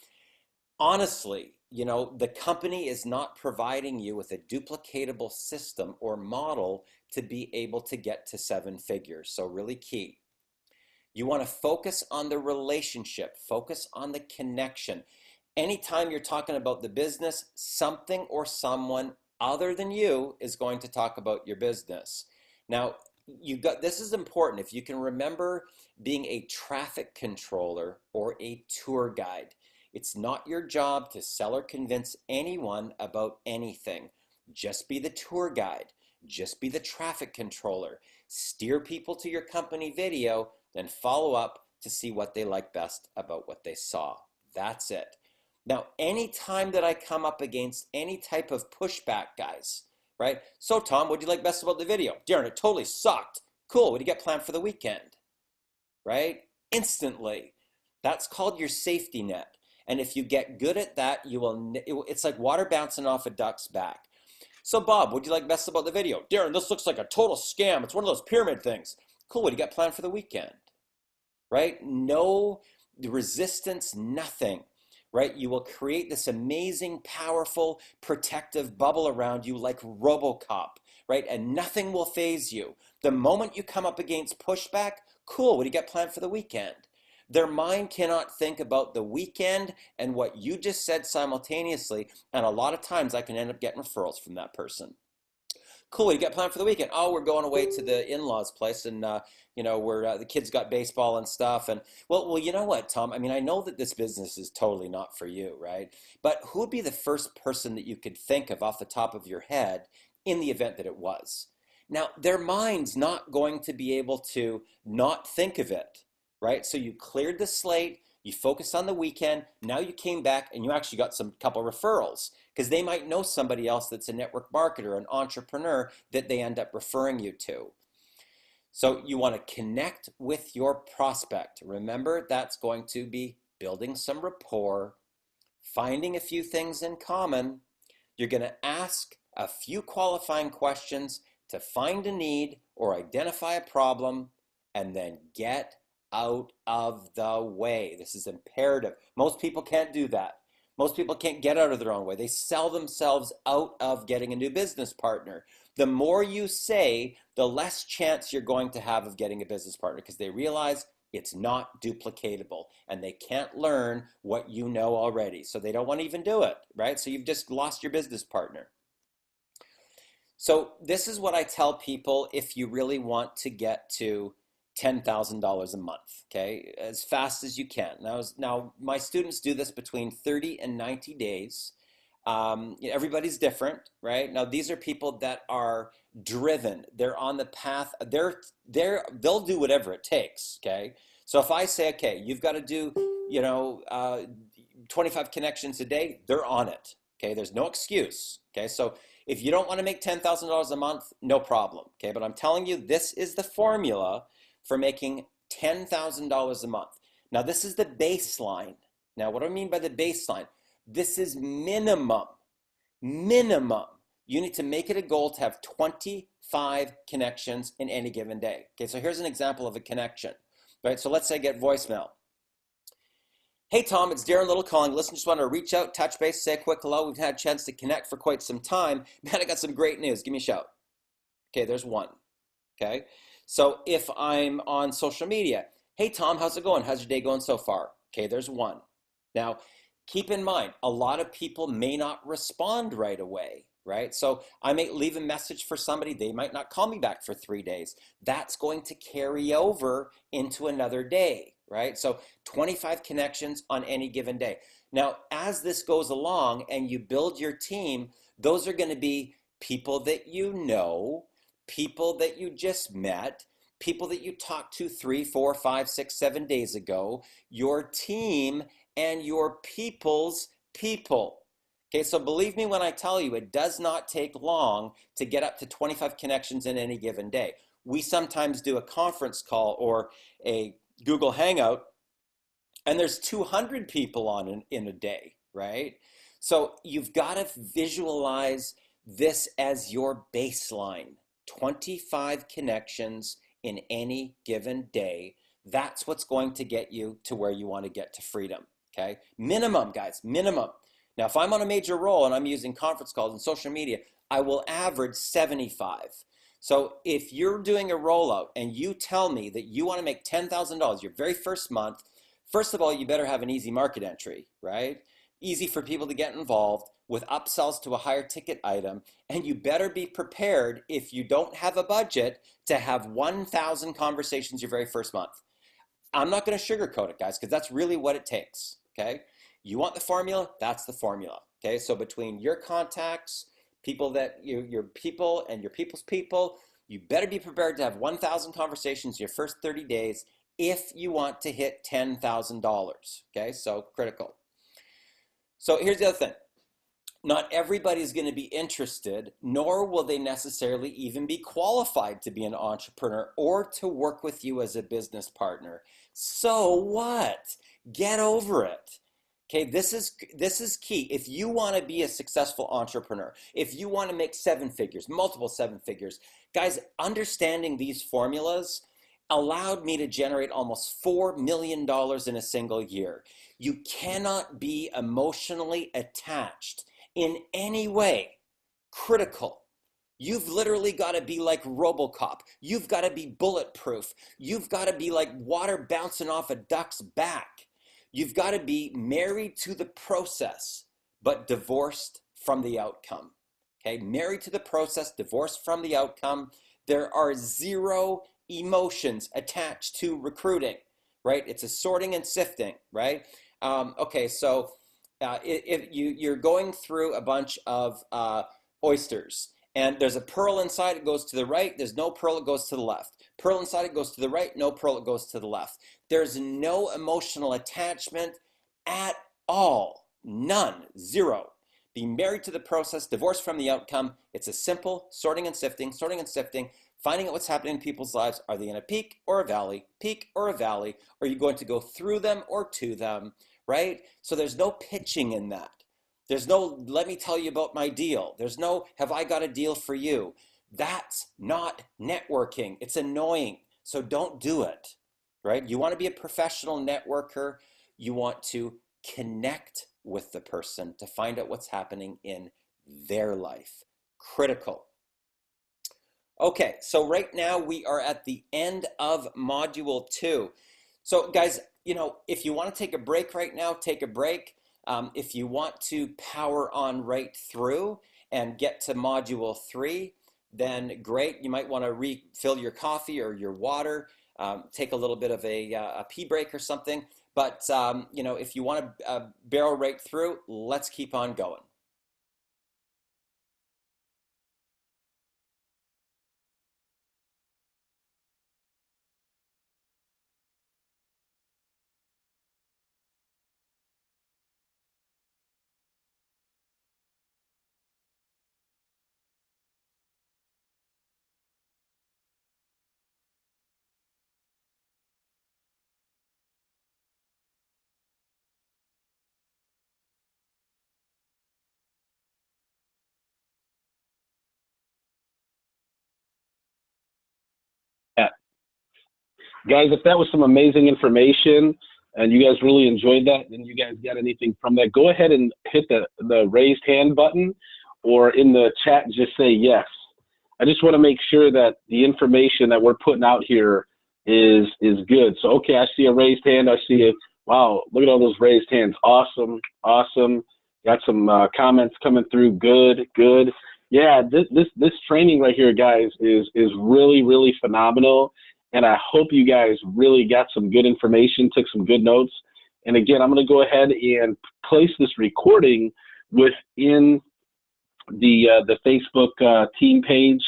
honestly, you know, the company is not providing you with a duplicatable system or model to be able to get to 7 figures. So really key. You want to focus on the relationship, focus on the connection. Anytime you're talking about the business, something or someone other than you is going to talk about your business. Now, this is important. If you can remember being a traffic controller or a tour guide, it's not your job to sell or convince anyone about anything. Just be the tour guide. Just be the traffic controller. Steer people to your company video, then follow up to see what they like best about what they saw. That's it. Now, anytime that I come up against any type of pushback, guys, right? So, Tom, what do you like best about the video? Darren, it totally sucked. Cool, what do you got planned for the weekend? Right? Instantly. That's called your safety net. And if you get good at that, it's like water bouncing off a duck's back. So, Bob, what do you like best about the video? Darren, this looks like a total scam. It's one of those pyramid things. Cool, what do you got planned for the weekend? Right? No resistance, nothing. Right? You will create this amazing, powerful, protective bubble around you like RoboCop, right? And nothing will faze you. The moment you come up against pushback, cool, what do you got planned for the weekend? Their mind cannot think about the weekend and what you just said simultaneously, and a lot of times I can end up getting referrals from that person. Cool, what do you got planned for the weekend? Oh, we're going away to the in-laws' place, and the kids got baseball and stuff. And well, you know what, Tom? I mean, I know that this business is totally not for you, right? But who would be the first person that you could think of off the top of your head in the event that it was? Now, their mind's not going to be able to not think of it, right? So you cleared the slate, you focused on the weekend, now you came back and you actually got some couple referrals because they might know somebody else that's a network marketer, an entrepreneur that they end up referring you to. So you want to connect with your prospect. Remember, that's going to be building some rapport, finding a few things in common. You're going to ask a few qualifying questions to find a need or identify a problem, and then get out of the way. This is imperative. Most people can't do that. Most people can't get out of their own way. They sell themselves out of getting a new business partner. The more you say, the less chance you're going to have of getting a business partner because they realize it's not duplicatable and they can't learn what you know already. So they don't want to even do it, right? So you've just lost your business partner. So this is what I tell people if you really want to get to $10,000 a month, okay, as fast as you can. Now, my students do this between 30 and 90 days. Everybody's different, right? Now, these are people that are driven. They're on the path. They'll do whatever it takes, okay? So if I say, okay, you've got to do, 25 connections a day, they're on it, okay? There's no excuse, okay? So if you don't want to make $10,000 a month, no problem, okay? But I'm telling you, this is the formula for making $10,000 a month. Now, this is the baseline. Now, what do I mean by the baseline? This is minimum. Minimum. You need to make it a goal to have 25 connections in any given day. Okay, so here's an example of a connection. Right, so let's say I get voicemail. Hey, Tom, it's Darren Little calling. Listen, just want to reach out, touch base, say a quick hello. We've had a chance to connect for quite some time. Man, I got some great news. Give me a shout. Okay, there's one. Okay. So if I'm on social media, hey, Tom, how's it going? How's your day going so far? Okay, there's one. Now, keep in mind, a lot of people may not respond right away, right? So I may leave a message for somebody. They might not call me back for 3 days. That's going to carry over into another day, right? So 25 connections on any given day. Now, as this goes along and you build your team, those are going to be people that you know, people that you just met, people that you talked to 3, 4, 5, 6, 7 days ago, your team and your people's people. Okay, so believe me when I tell you, it does not take long to get up to 25 connections in any given day. We sometimes do a conference call or a Google Hangout, and there's 200 people on in a day, right? So you've got to visualize this as your baseline. 25 connections in any given day. That's what's going to get you to where you want to get to freedom, okay? Minimum, guys, minimum. Now, if I'm on a major role and I'm using conference calls and social media, I will average 75. So if you're doing a rollout and you tell me that you want to make $10,000 your very first month, first of all, you better have an easy market entry, right? Easy for people to get involved with upsells to a higher ticket item, and you better be prepared if you don't have a budget to have 1,000 conversations your very first month. I'm not going to sugarcoat it, guys, because that's really what it takes, okay? You want the formula? That's the formula, okay? So between your contacts, people that your people and your people's people, you better be prepared to have 1,000 conversations your first 30 days if you want to hit $10,000, okay? So critical. So here's the other thing. Not everybody is going to be interested, nor will they necessarily even be qualified to be an entrepreneur or to work with you as a business partner. So what? Get over it. Okay, this is key. If you want to be a successful entrepreneur, if you want to make 7 figures, multiple 7 figures, guys, understanding these formulas allowed me to generate almost $4 million in a single year. You cannot be emotionally attached in any way. Critical. You've literally got to be like RoboCop. You've got to be bulletproof. You've got to be like water bouncing off a duck's back. You've got to be married to the process, but divorced from the outcome. Okay, married to the process, divorced from the outcome. There are 0 emotions attached to recruiting, right? It's a sorting and sifting, right? Okay, so if you're going through a bunch of oysters, and there's a pearl inside, it goes to the right. There's no pearl, it goes to the left. Pearl inside, it goes to the right. No pearl, it goes to the left. There's no emotional attachment at all. None. 0. Be married to the process, divorced from the outcome. It's a simple sorting and sifting, finding out what's happening in people's lives. Are they in a peak or a valley? Peak or a valley? Are you going to go through them or to them? Right? So there's no pitching in that. There's no, let me tell you about my deal. There's no, have I got a deal for you? That's not networking. It's annoying. So don't do it, right? You want to be a professional networker. You want to connect with the person to find out what's happening in their life. Critical. Okay, so right now we are at the end of module 2. So guys, if you want to take a break right now, take a break. If you want to power on right through and get to module 3, then great. You might want to refill your coffee or your water, take a little bit of a pee break or something. But you know, if you want to barrel right through, let's keep on going. Yeah. Guys, if that was some amazing information and you guys really enjoyed that, and you guys got anything from that, go ahead and hit the raised hand button, or in the chat, just say yes. I just want to make sure that the information that we're putting out here is good. So, okay, I see a raised hand. I see it. Wow, look at all those raised hands. Awesome, awesome. Got some comments coming through. Good, good. Yeah, this training right here, guys, is really, really phenomenal. And I hope you guys really got some good information, took some good notes. And again, I'm going to go ahead and place this recording within the Facebook team page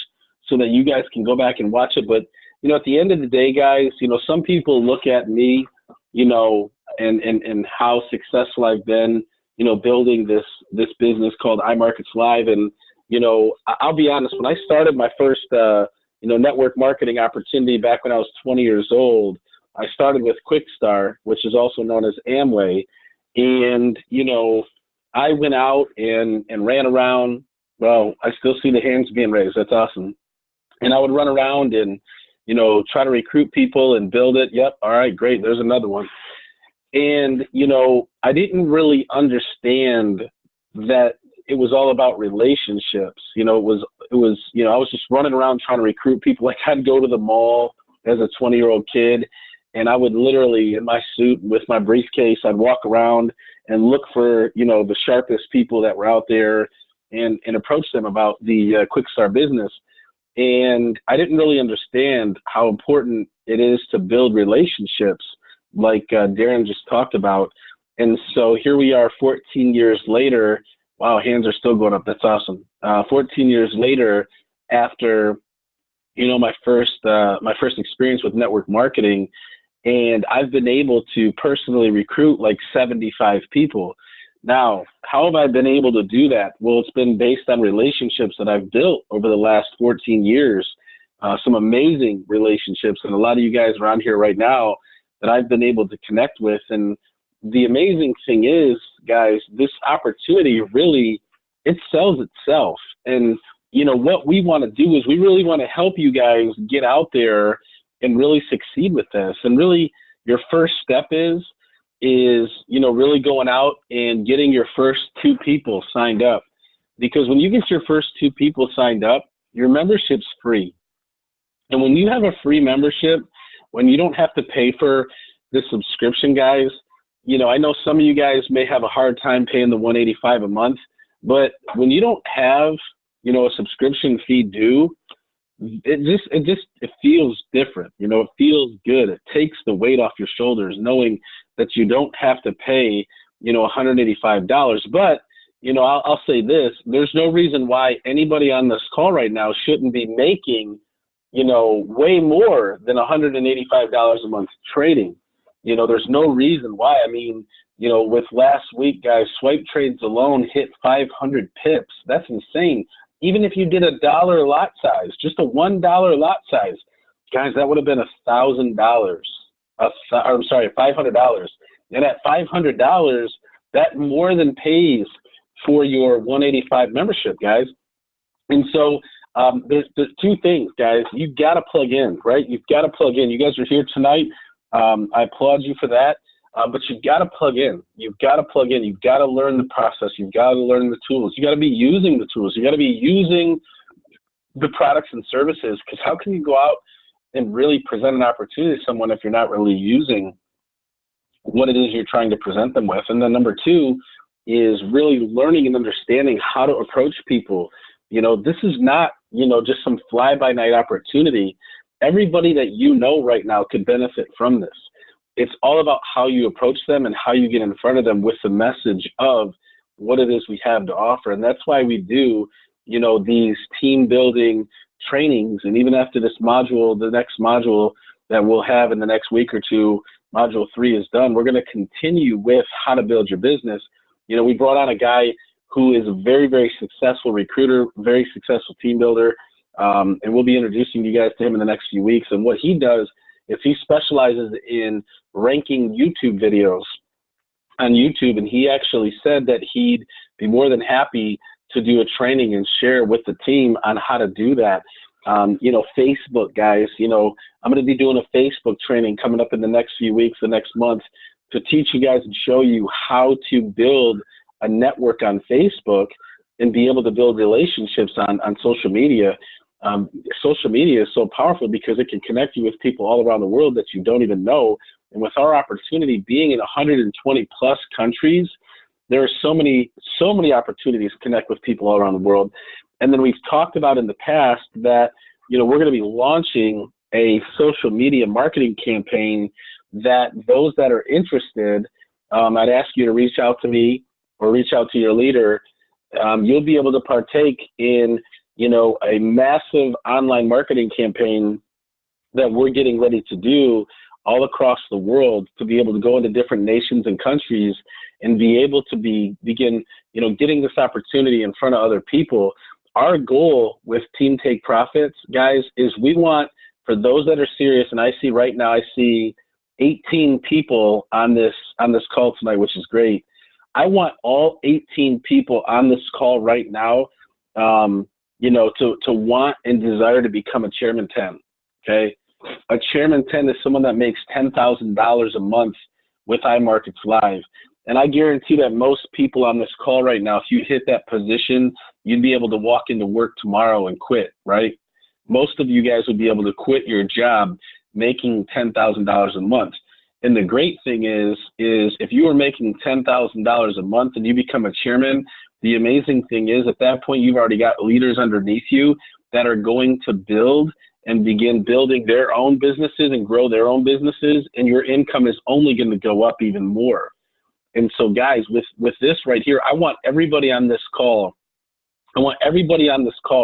so that you guys can go back and watch it. But, you know, at the end of the day, guys, you know, some people look at me, you know, and how successful I've been, you know, building this business called iMarkets Live. And, you know, I'll be honest, when I started my first, you know, network marketing opportunity back when I was 20 years old, I started with Quickstar, which is also known as Amway. And, you know, I went out and ran around. Well, I still see the hands being raised. That's awesome. And I would run around and, you know, try to recruit people and build it. Yep. All right, great. There's another one. And, you know, I didn't really understand that it was all about relationships. You know, it was, you know, I was just running around trying to recruit people. Like, I'd go to the mall as a 20-year-old kid, and I would literally, in my suit with my briefcase, I'd walk around and look for, you know, the sharpest people that were out there and approach them about the Quickstar business. And I didn't really understand how important it is to build relationships, like Darren just talked about. And so here we are 14 years later. Wow, hands are still going up. That's awesome. 14 years later, after, you know, my first experience with network marketing, and I've been able to personally recruit like 75 people. Now, how have I been able to do that? Well, it's been based on relationships that I've built over the last 14 years, some amazing relationships, and a lot of you guys around here right now that I've been able to connect with. And the amazing thing is, guys, this opportunity really, it sells itself. And, you know, what we want to do is we really want to help you guys get out there and really succeed with this. And really, your first step is, you know, really going out and getting your first 2 people signed up. Because when you get your first 2 people signed up, your membership's free. And when you have a free membership, when you don't have to pay for the subscription, guys, you know, I know some of you guys may have a hard time paying the $185 a month, but when you don't have, you know, a subscription fee due, it feels different. You know, it feels good. It takes the weight off your shoulders knowing that you don't have to pay, you know, $185. But, you know, I'll say this, there's no reason why anybody on this call right now shouldn't be making, you know, way more than $185 a month trading. You know, there's no reason why. I mean, you know, with last week, guys, swipe trades alone hit 500 pips. That's insane. Even if you did $1 lot size, just a $1 lot size, guys, that would have been $1,000. I'm sorry, $500. And at $500, that more than pays for your 185 membership, guys. And so there's 2 things, guys. You've got to plug in, right? You've got to plug in. You guys are here tonight. I applaud you for that. But you've got to plug in. You've got to plug in. You've got to learn the process. You've got to learn the tools. You got to be using the tools. You got to be using the products and services, because how can you go out and really present an opportunity to someone if you're not really using what it is you're trying to present them with? And then number 2 is really learning and understanding how to approach people This is not, just some fly-by-night opportunity. Everybody that right now could benefit from this. It's all about how you approach them and how you get in front of them with the message of what it is we have to offer. And that's why we do, these team building trainings. And even after this module, the next module that we'll have in the next week or two, module 3 is done, we're going to continue with how to build your business. We brought on a guy who is a very, very successful recruiter, very successful team builder. And we'll be introducing you guys to him in the next few weeks. And what he does is he specializes in ranking YouTube videos on YouTube. And he actually said that he'd be more than happy to do a training and share with the team on how to do that. Facebook, guys, I'm going to be doing a Facebook training coming up in the next few weeks, the next month, to teach you guys and show you how to build a network on Facebook and be able to build relationships on social media. Social media is so powerful because it can connect you with people all around the world that you don't even know. And with our opportunity being in 120 plus countries, there are so many opportunities to connect with people all around the world. And then we've talked about in the past that, we're going to be launching a social media marketing campaign that those that are interested, I'd ask you to reach out to me or reach out to your leader. You'll be able to partake in, a massive online marketing campaign that we're getting ready to do all across the world to be able to go into different nations and countries and be able to begin, getting this opportunity in front of other people. Our goal with Team Take Profits, guys, is we want, for those that are serious, and I see 18 people on this call tonight, which is great. I want all 18 people on this call right now, to want and desire to become a Chairman 10, okay? A Chairman 10 is someone that makes $10,000 a month with iMarkets Live. And I guarantee that most people on this call right now, if you hit that position, you'd be able to walk into work tomorrow and quit, right? Most of you guys would be able to quit your job making $10,000 a month. And the great thing is if you are making $10,000 a month and you become a chairman, the amazing thing is at that point, you've already got leaders underneath you that are going to build and begin building their own businesses and grow their own businesses. And your income is only going to go up even more. And so guys, with this right here, I want everybody on this call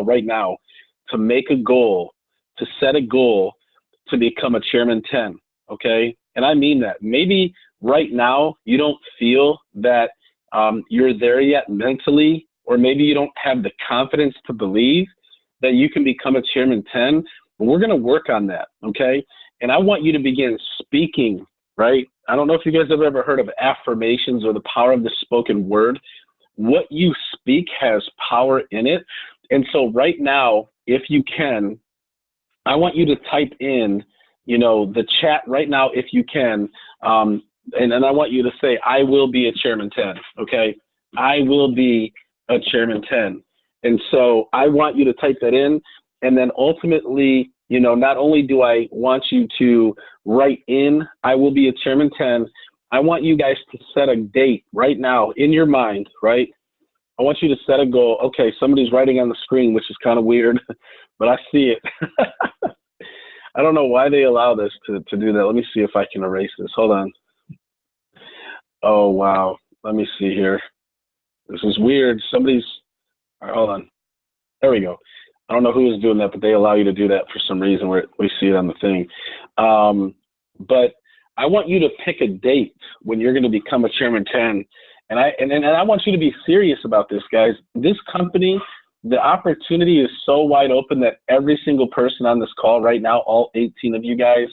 right now to make a goal, to set a goal to become a Chairman 10, okay? And I mean that. Maybe right now you don't feel that you're there yet mentally, or maybe you don't have the confidence to believe that you can become a Chairman 10, but we're going to work on that, okay? And I want you to begin speaking, right? I don't know if you guys have ever heard of affirmations or the power of the spoken word. What you speak has power in it. And so right now, if you can, I want you to type in, the chat right now, if you can, and I want you to say, I will be a Chairman 10, okay? I will be a Chairman 10. And so I want you to type that in, and then ultimately, not only do I want you to write in, I will be a Chairman 10, I want you guys to set a date right now in your mind, right? I want you to set a goal. Okay, somebody's writing on the screen, which is kind of weird, but I see it. I don't know why they allow this to do that. Let me see if I can erase this. Hold on. Oh, wow. Let me see here. This is weird. All right, hold on. There we go. I don't know who is doing that, but they allow you to do that for some reason where we see it on the thing. But I want you to pick a date when you're going to become a Chairman 10. And I want you to be serious about this, guys. This company, the opportunity is so wide open that every single person on this call right now, all 18 of you guys,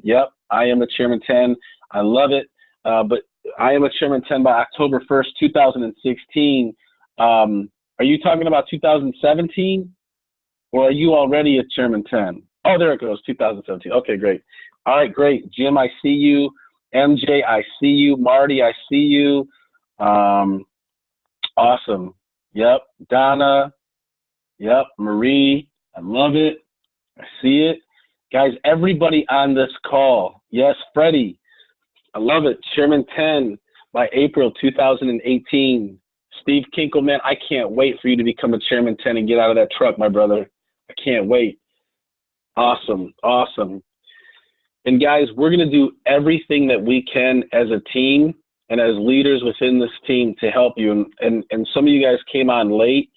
yep, I am a Chairman 10. I love it. But I am a Chairman 10 by October 1st, 2016. Are you talking about 2017? Or are you already a Chairman 10? Oh, there it goes, 2017. Okay, great. All right, great. Jim, I see you. MJ, I see you. Marty, I see you. Awesome. Yep. Donna. Yep. Marie, I love it. I see it. Guys, everybody on this call. Yes, Freddie. I love it. Chairman 10 by April 2018. Steve Kinkle, man, I can't wait for you to become a Chairman 10 and get out of that truck, my brother. I can't wait. Awesome. Awesome. And guys, we're going to do everything that we can as a team and as leaders within this team to help you. And some of you guys came on late,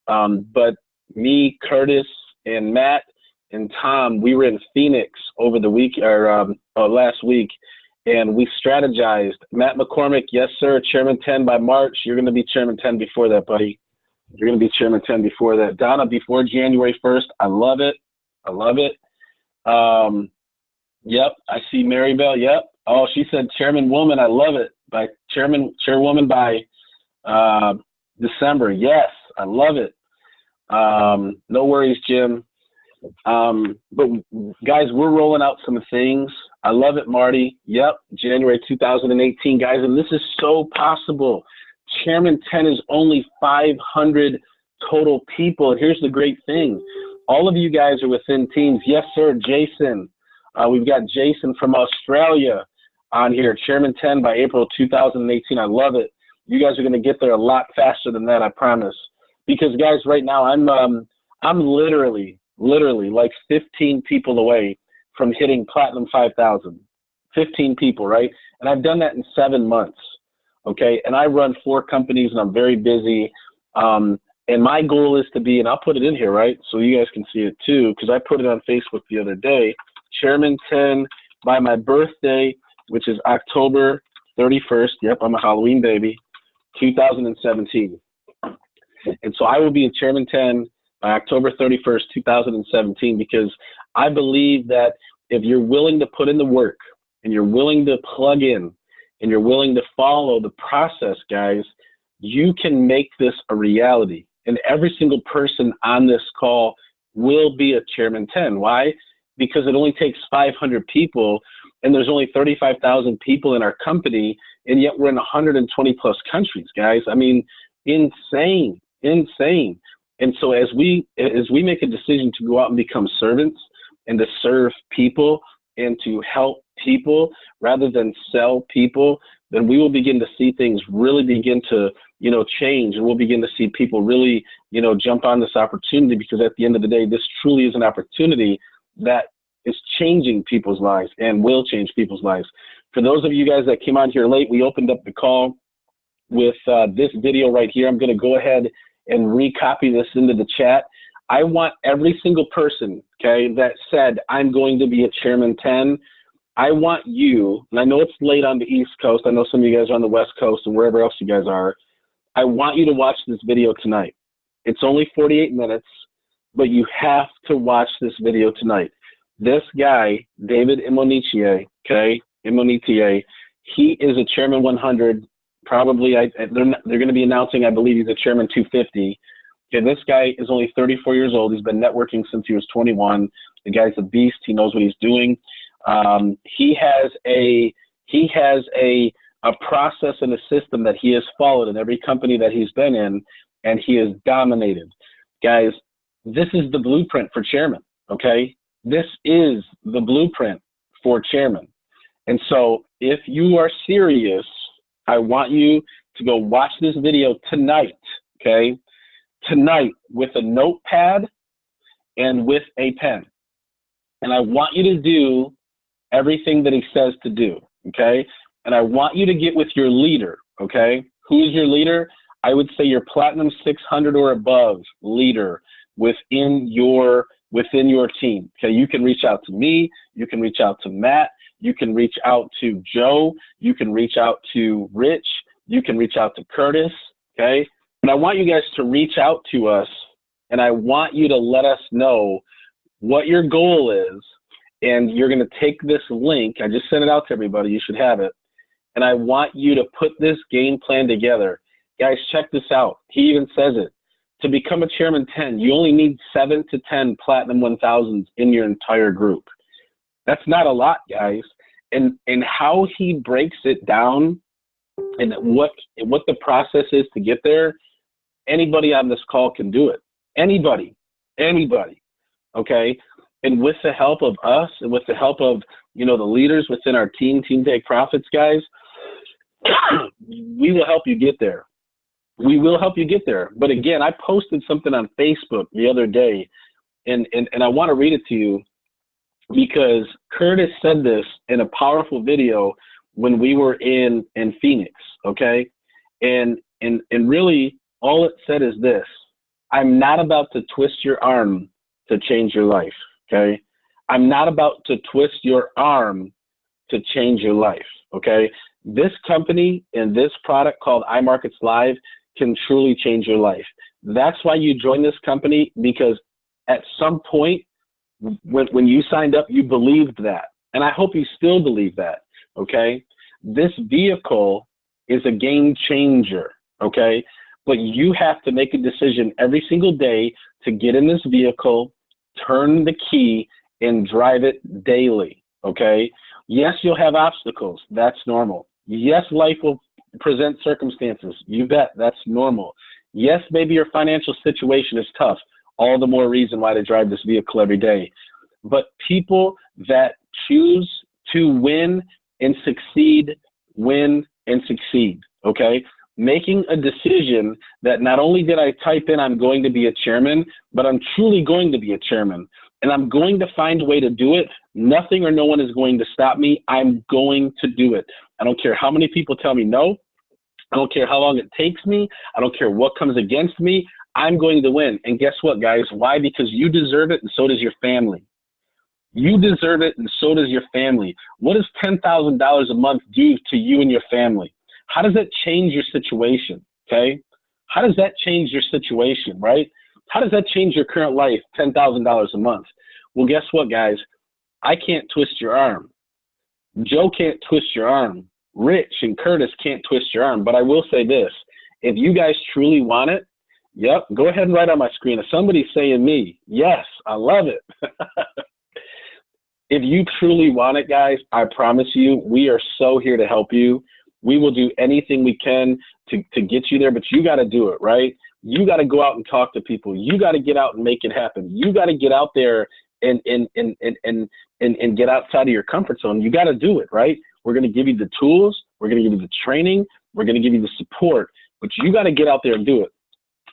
but me, Curtis, and Matt, and Tom, we were in Phoenix over the week or last week, and we strategized. Matt McCormick, yes, sir, Chairman 10 by March. You're going to be Chairman 10 before that, buddy. You're going to be Chairman 10 before that. Donna, before January 1st. I love it. I love it. Yep, I see Maribel. Yep. Oh, she said Chairman Woman. I love it. By Chairwoman by December. Yes, I love it. No worries, Jim. But guys, we're rolling out some things. I love it, Marty. Yep, January 2018, guys, and this is so possible. Chairman 10 is only 500 total people. And here's the great thing. All of you guys are within teams. Yes, sir, Jason. We've got Jason from Australia on here, Chairman 10 by April 2018. I love it. You guys are going to get there a lot faster than that, I promise. Because, guys, right now I'm literally like 15 people away from hitting Platinum 5,000. 15 people, right? And I've done that in 7 months, okay? And I run 4 companies, and I'm very busy. And my goal is to be, and I'll put it in here, right? So you guys can see it too, because I put it on Facebook the other day. Chairman 10 by my birthday, which is October 31st. Yep, I'm a Halloween baby, 2017. And so I will be a Chairman 10 by October 31st, 2017, because I believe that if you're willing to put in the work and you're willing to plug in and you're willing to follow the process, guys, you can make this a reality. And every single person on this call will be a Chairman 10. Why? Because it only takes 500 people, and there's only 35,000 people in our company, and yet we're in 120 plus countries, guys. I mean, insane. And so as we make a decision to go out and become servants and to serve people and to help people rather than sell people, then we will begin to see things really begin to, change, and we'll begin to see people really, jump on this opportunity, because at the end of the day, this truly is an opportunity that is changing people's lives and will change people's lives. For those of you guys that came on here late, we opened up the call with this video right here. I'm going to go ahead and recopy this into the chat. I want every single person, okay, that said, I'm going to be a Chairman 10. I want you, and I know it's late on the East Coast. I know some of you guys are on the West Coast and wherever else you guys are. I want you to watch this video tonight. It's only 48 minutes, but you have to watch this video tonight. This guy, David Imonitie, okay, Imonitie, he is a Chairman 100. Probably, they're going to be announcing, I believe he's a Chairman 250. Okay, this guy is only 34 years old. He's been networking since he was 21. The guy's a beast. He knows what he's doing. He has a process and a system that he has followed in every company that he's been in, and he has dominated. Guys, this is the blueprint for chairman, okay? This is the blueprint for chairman. And so if you are serious, I want you to go watch this video tonight, okay? Tonight with a notepad and with a pen. And I want you to do everything that he says to do, okay? And I want you to get with your leader, okay? Who is your leader? I would say your Platinum 600 or above leader within your team, okay? You can reach out to me. You can reach out to Matt. You can reach out to Joe. You can reach out to Rich. You can reach out to Curtis, okay? And I want you guys to reach out to us, and I want you to let us know what your goal is. And you're going to take this link. I just sent it out to everybody. You should have it. And I want you to put this game plan together. Guys, check this out. He even says it. To become a Chairman 10, you only need 7 to 10 Platinum 1000s in your entire group. That's not a lot, guys. And how he breaks it down and what the process is to get there, anybody on this call can do it. Anybody, okay? And with the help of us and with the help of, the leaders within our team, Team Take Profits, guys, we will help you get there. we will help you get there. But again, I posted something on Facebook the other day, and I want to read it to you because Curtis said this in a powerful video when we were in Phoenix, okay? And really all it said is this: I'm not about to twist your arm to change your life, okay? I'm not about to twist your arm to change your life, okay? This company and this product called iMarkets Live can truly change your life. That's why you join this company, because at some point when you signed up, you believed that. And I hope you still believe that, okay? This vehicle is a game changer, okay? But you have to make a decision every single day to get in this vehicle, turn the key, and drive it daily, okay? Yes, you'll have obstacles. That's normal. Yes, life will present circumstances. You bet. That's normal. Yes, maybe your financial situation is tough. All the more reason why to drive this vehicle every day. But people that choose to win and succeed, win and succeed, okay? Making a decision that not only did I type in I'm going to be a chairman, but I'm truly going to be a chairman. And I'm going to find a way to do it. Nothing or no one is going to stop me. I'm going to do it. I don't care how many people tell me no. I don't care how long it takes me. I don't care what comes against me. I'm going to win. And guess what, guys? Why? Because you deserve it, and so does your family. You deserve it, and so does your family. What does $10,000 a month do to you and your family? How does that change your situation, okay? How does that change your situation, right? How does that change your current life, $10,000 a month? Well, guess what, guys? I can't twist your arm. Joe can't twist your arm. Rich and Curtis can't twist your arm. But I will say this: if you guys truly want it, yep, go ahead and write on my screen. If somebody's saying me, yes, I love it. If you truly want it, guys, I promise you, we are so here to help you. We will do anything we can to get you there, but you got to do it, right? You got to go out and talk to people. You got to get out and make it happen. You got to get out there and get outside of your comfort zone. You got to do it, right? We're going to give you the tools. We're going to give you the training. We're going to give you the support, but you got to get out there and do it.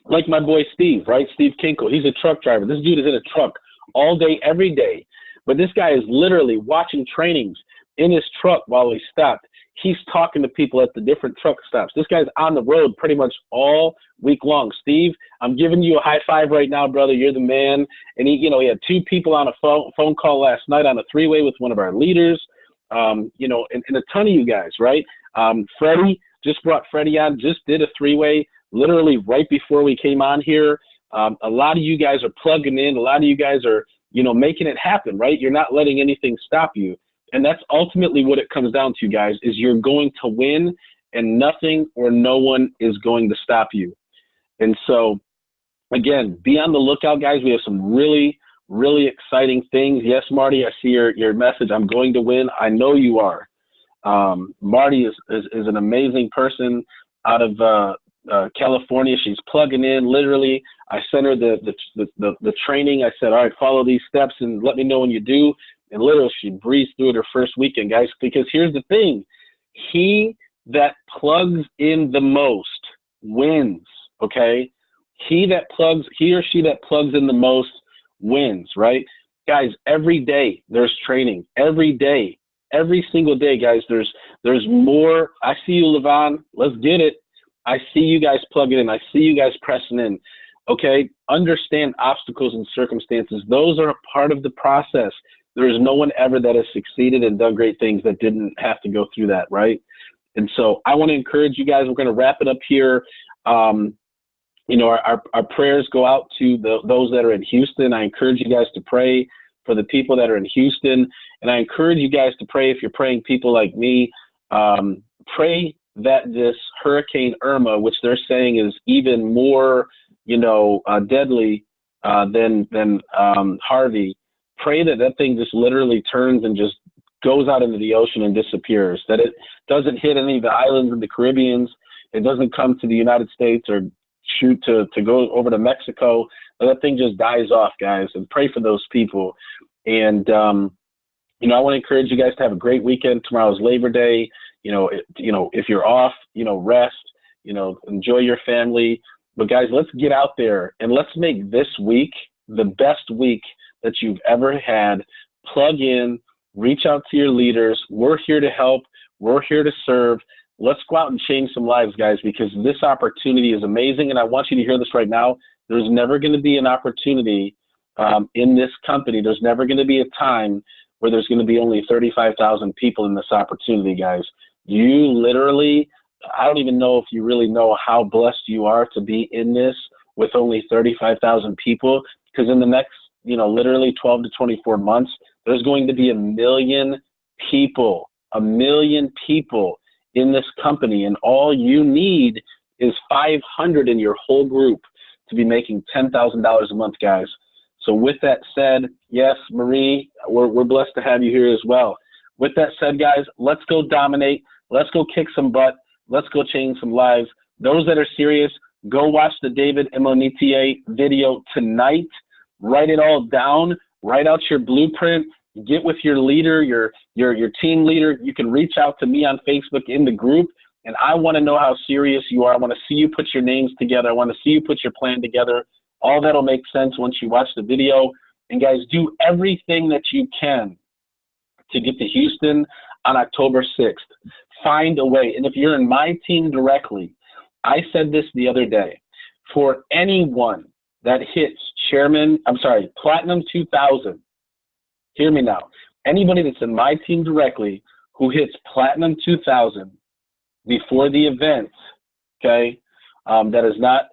Like my boy Steve, right? Steve Kinkle. He's a truck driver. This dude is in a truck all day, every day. But this guy is literally watching trainings in his truck while he stopped. He's talking to people at the different truck stops. This guy's on the road pretty much all week long. Steve, I'm giving you a high five right now, brother. You're the man. And he had 2 people on a phone call last night on a 3-way with one of our leaders. And a ton of you guys, right? Freddie, just brought Freddie on, just did a 3-way literally right before we came on here. A lot of you guys are plugging in. A lot of you guys are, making it happen, right? You're not letting anything stop you. And that's ultimately what it comes down to, guys, is you're going to win, and nothing or no one is going to stop you. And so, again, be on the lookout, guys. We have some really, really exciting things. Yes, Marty, I see your message. I'm going to win. I know you are. Marty is an amazing person out of California. She's plugging in. Literally, I sent her the training. I said, all right, follow these steps and let me know when you do. And literally, she breezed through it her first weekend, guys, because here's the thing. He that plugs in the most wins, okay? He or she that plugs in the most wins, right? Guys, every day there's training. Every day, every single day, guys, there's more. I see you, Levon. Let's get it. I see you guys plugging in. I see you guys pressing in, okay? Understand obstacles and circumstances. Those are a part of the process. There is no one ever that has succeeded and done great things that didn't have to go through that, right? And so I want to encourage you guys. We're going to wrap it up here. Our prayers go out to those that are in Houston. I encourage you guys to pray for the people that are in Houston. And I encourage you guys to pray, if you're praying people like me, pray that this Hurricane Irma, which they're saying is even more, deadly than Harvey, pray that thing just literally turns and just goes out into the ocean and disappears, that it doesn't hit any of the islands in the Caribbean. It doesn't come to the United States or shoot to go over to Mexico. That thing just dies off, guys, and pray for those people. And, I want to encourage you guys to have a great weekend. Tomorrow's Labor Day. If you're off, rest. enjoy your family. But guys, let's get out there and let's make this week the best week that you've ever had. Plug in, reach out to your leaders. We're here to help. We're here to serve. Let's go out and change some lives, guys, because this opportunity is amazing. And I want you to hear this right now. There's never going to be an opportunity in this company. There's never going to be a time where there's going to be only 35,000 people in this opportunity, guys. You literally, I don't even know if you really know how blessed you are to be in this with only 35,000 people, because in the next, literally 12 to 24 months, there's going to be 1 million people in this company, and all you need is 500 in your whole group to be making $10,000 a month, guys. So with that said, yes, Marie, we're blessed to have you here as well. With that said, guys, let's go dominate. Let's go kick some butt. Let's go change some lives. Those that are serious, go watch the David Imonitie video tonight. Write it all down. Write out your blueprint. Get with your leader, your team leader. You can reach out to me on Facebook in the group, and I want to know how serious you are. I want to see you put your names together. I want to see you put your plan together. All that'll make sense once you watch the video. And guys, do everything that you can to get to Houston on October 6th. Find a way. And if you're in my team directly, I said this the other day, for anyone that hits Platinum 2000, hear me now. Anybody that's in my team directly who hits Platinum 2000 before the event, okay, that is not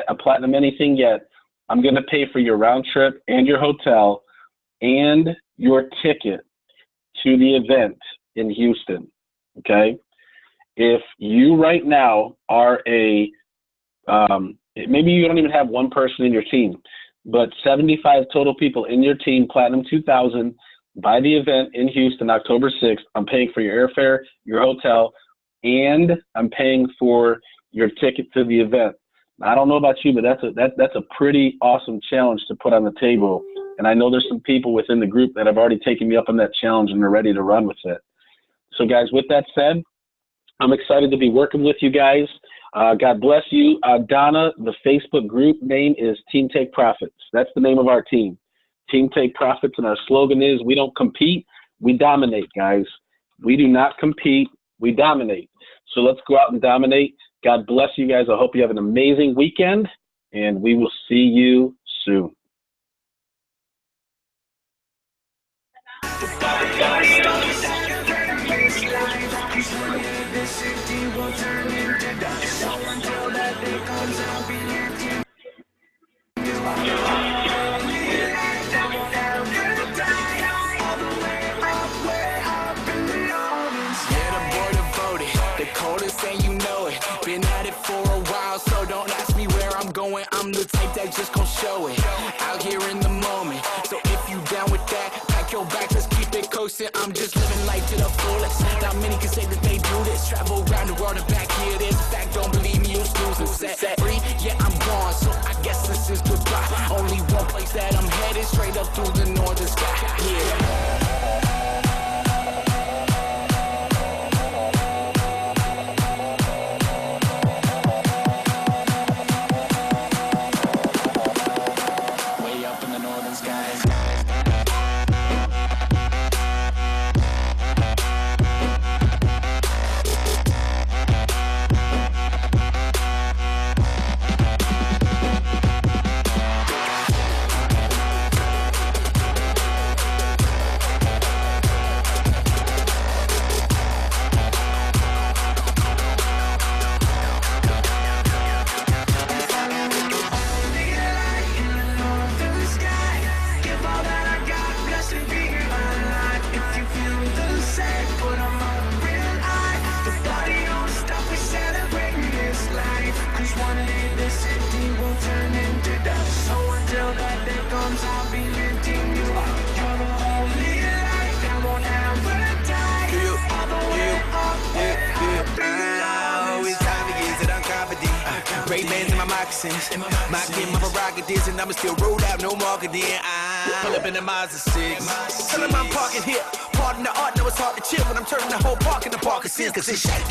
a Platinum anything yet, I'm going to pay for your round trip and your hotel and your ticket to the event in Houston, okay? If you right now are maybe you don't even have one person in your team, but 75 total people in your team, Platinum 2000, by the event in Houston, October 6th, I'm paying for your airfare, your hotel, and I'm paying for your ticket to the event. I don't know about you, but that's a pretty awesome challenge to put on the table. And I know there's some people within the group that have already taken me up on that challenge and are ready to run with it. So guys, with that said, I'm excited to be working with you guys. God bless you. Donna, the Facebook group name is Team Take Profits. That's the name of our team. Team Take Profits, and our slogan is, we don't compete, we dominate, guys. We do not compete, we dominate. So let's go out and dominate. God bless you guys. I hope you have an amazing weekend, and we will see you soon. I'm the type that just gon' show it out here in the moment. So if you down with that, pack your back, let's keep it coasting. I'm just living life to the fullest. Not many can say that they do this. Travel around the world and back here it is. In fact, don't believe me, you snooze and set free. Yeah, I'm gone, so I guess this is goodbye. Only one place that I'm headed, straight up through the northern sky. Yeah. Ray-Bans in my moccasins, my kid, my prerogatives, and I'ma still roll out, no marketing. I pull up in the Mazda 6. Tell him I'm parking here, pardon the art, know it's hard to chill when I'm turning the whole park into Parkinson's, cause it's shake.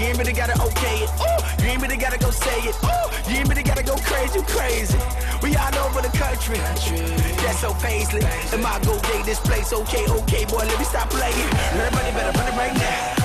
You ain't really gotta okay it. Ooh, you ain't really gotta go say it. Ooh, you ain't really gotta go crazy, you crazy. We all over the country. That's so Paisley. Am I go date this place? Okay, boy, let me stop playing. Everybody better run it right now.